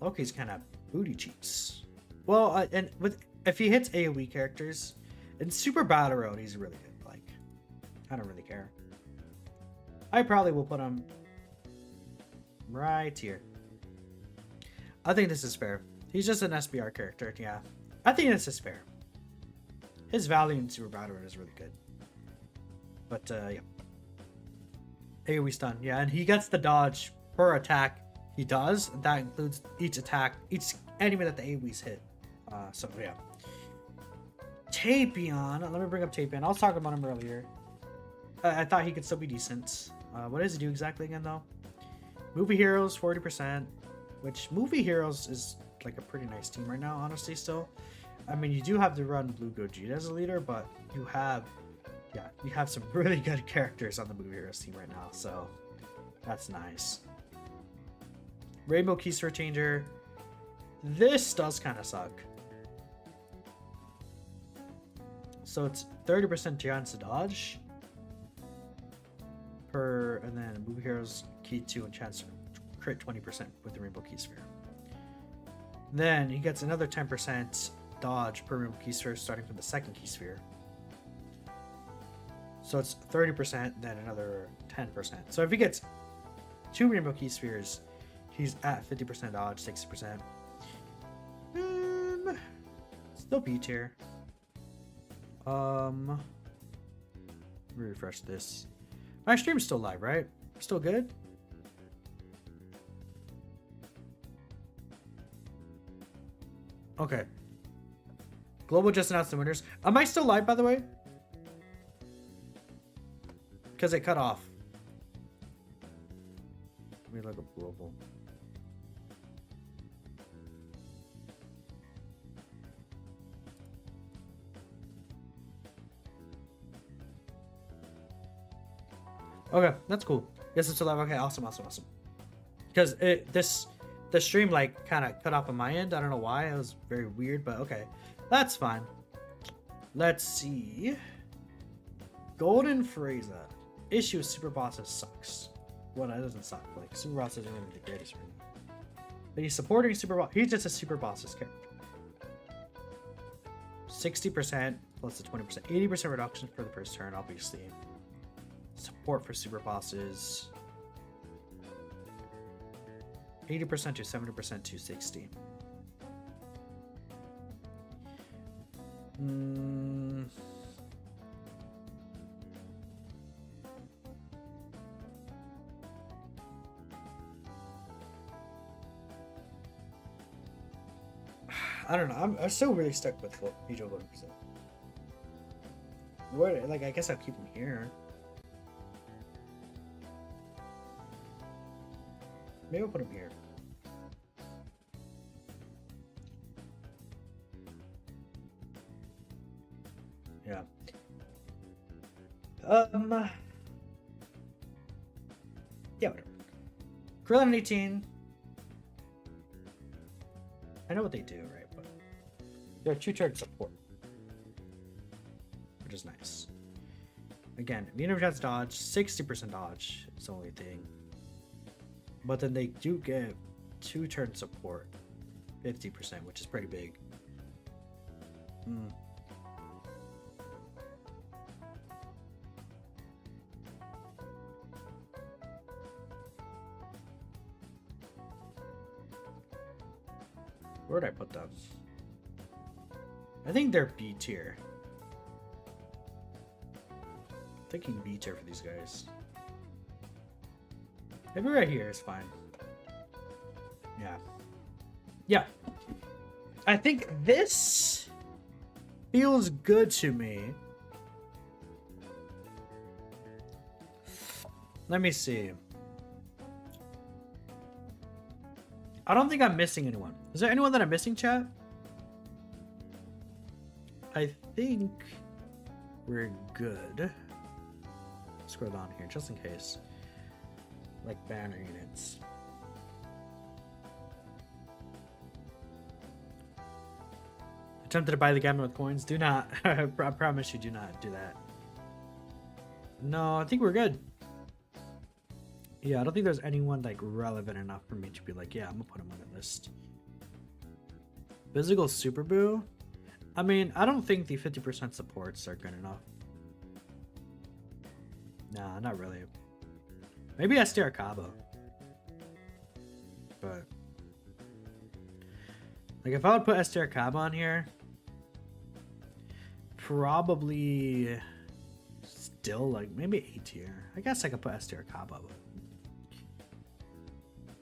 Loki's kind of booty cheeks. Well, and with if he hits AoE characters in Super Battle Road, he's really good. Like, I don't really care. I probably will put him right here. I think this is fair. He's just an SBR character, yeah. I think this is fair. His value in Super Battle Road is really good. But, yeah. AoE stun, yeah, and he gets the dodge per attack he does. That includes each attack, each enemy that the AoEs hit. So, yeah. Tapion. Let me bring up Tapion. I was talking about him earlier. I thought he could still be decent. What does he do exactly again, though? Movie Heroes, 40%. Which, Movie Heroes is like a pretty nice team right now, honestly, still. I mean, you do have to run Blue Gogeta as a leader, but you have... Yeah, you have some really good characters on the Movie Heroes team right now, so that's nice. Rainbow Keystone Changer. This does kind of suck. So it's 30% chance to dodge per, and then Movie Heroes Key 2 and chance to crit 20% with the Rainbow Key Sphere. Then he gets another 10% dodge per Rainbow Key Sphere starting from the second Key Sphere. So it's 30%, then another 10%. So if he gets 2 Rainbow Key Spheres, he's at 50% dodge, 60%. Still B tier. Let me refresh this. My stream's still live, right? Still good? Okay. Global just announced the winners. Am I still live, by the way? Because it cut off. Let me look up global. Okay, that's cool. Yes, it's alive. Okay, awesome. Because the stream like kind of cut off on my end. I don't know why. It was very weird, but okay, that's fine. Let's see. Golden Frieza. Issue with Super Bosses sucks. Well, that doesn't suck. Like, Super Boss isn't really the greatest right now. But he's supporting Super Boss. He's just a Super Bosses character. 60% plus the 20%. 80% reduction for the first turn, obviously. Support for Super Bosses. 80% to 70% to 60. I don't know. I'm still really stuck with Visual Golden Frieza. Where, like, I guess I'll keep him here. Maybe I'll put him here. Yeah. Yeah, whatever. Krillin 18. I know what they do, right? But they're 2-turn support, which is nice. Again, Nino has dodge, 60% dodge. It's the only thing. But then they do get 2-turn support, 50%, which is pretty big. Where would I put them? I think they're B tier. thinking B tier for these guys. Maybe right here is fine. Yeah. Yeah. I think this feels good to me. Let me see. I don't think I'm missing anyone. Is there anyone that I'm missing, chat? I think we're good. Scroll down here just in case. Like banner units. Attempted to buy the gamma with coins. Do not. I promise you, do not do that. No, I think we're good. Yeah, I don't think there's anyone like relevant enough for me to be like, yeah, I'm gonna put him on the list. Physical Super Boo. I mean, I don't think the 50% supports are good enough. Nah, not really. Maybe SDR Cabo. But like if I would put SDR Cabo on here, probably still like maybe A tier. I guess I could put SDR Cabo.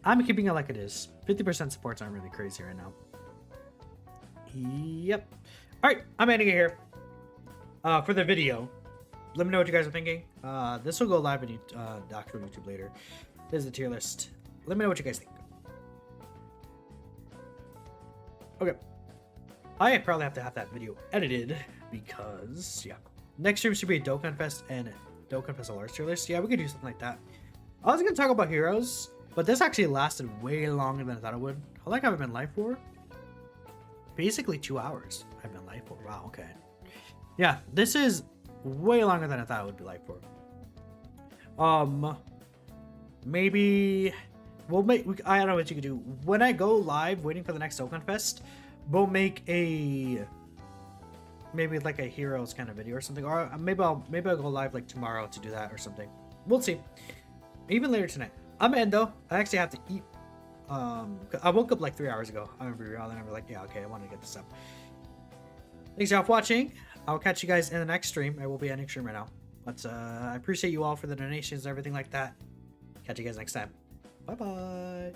I'm keeping it like it is. 50% supports aren't really crazy right now. Yep. Alright, I'm ending it here. For the video. Let me know what you guys are thinking. This will go live on the actual YouTube later. This is the tier list. Let me know what you guys think. Okay. I probably have to have that video edited because, yeah. Next stream should be a Dokkan Fest and Dokkan Fest Alarm tier list. Yeah, we could do something like that. I was going to talk about heroes, but this actually lasted way longer than I thought it would. How long have I been live for? Basically 2 hours I've been live for. Wow, okay. Yeah, this is way longer than I thought it would be live for. Maybe we'll make, I don't know what you could do. When I go live waiting for the next Dokkan Fest, we'll make maybe like a heroes kind of video or something. Or maybe I'll go live like tomorrow to do that or something. We'll see. Even later tonight. I'm in though. I actually have to eat. I woke up like 3 hours ago. I remember real, and I was like, yeah, okay, I want to get this up. Thanks y'all for watching. I'll catch you guys in the next stream. I will be ending stream right now. But I appreciate you all for the donations and everything like that. Catch you guys next time. Bye bye.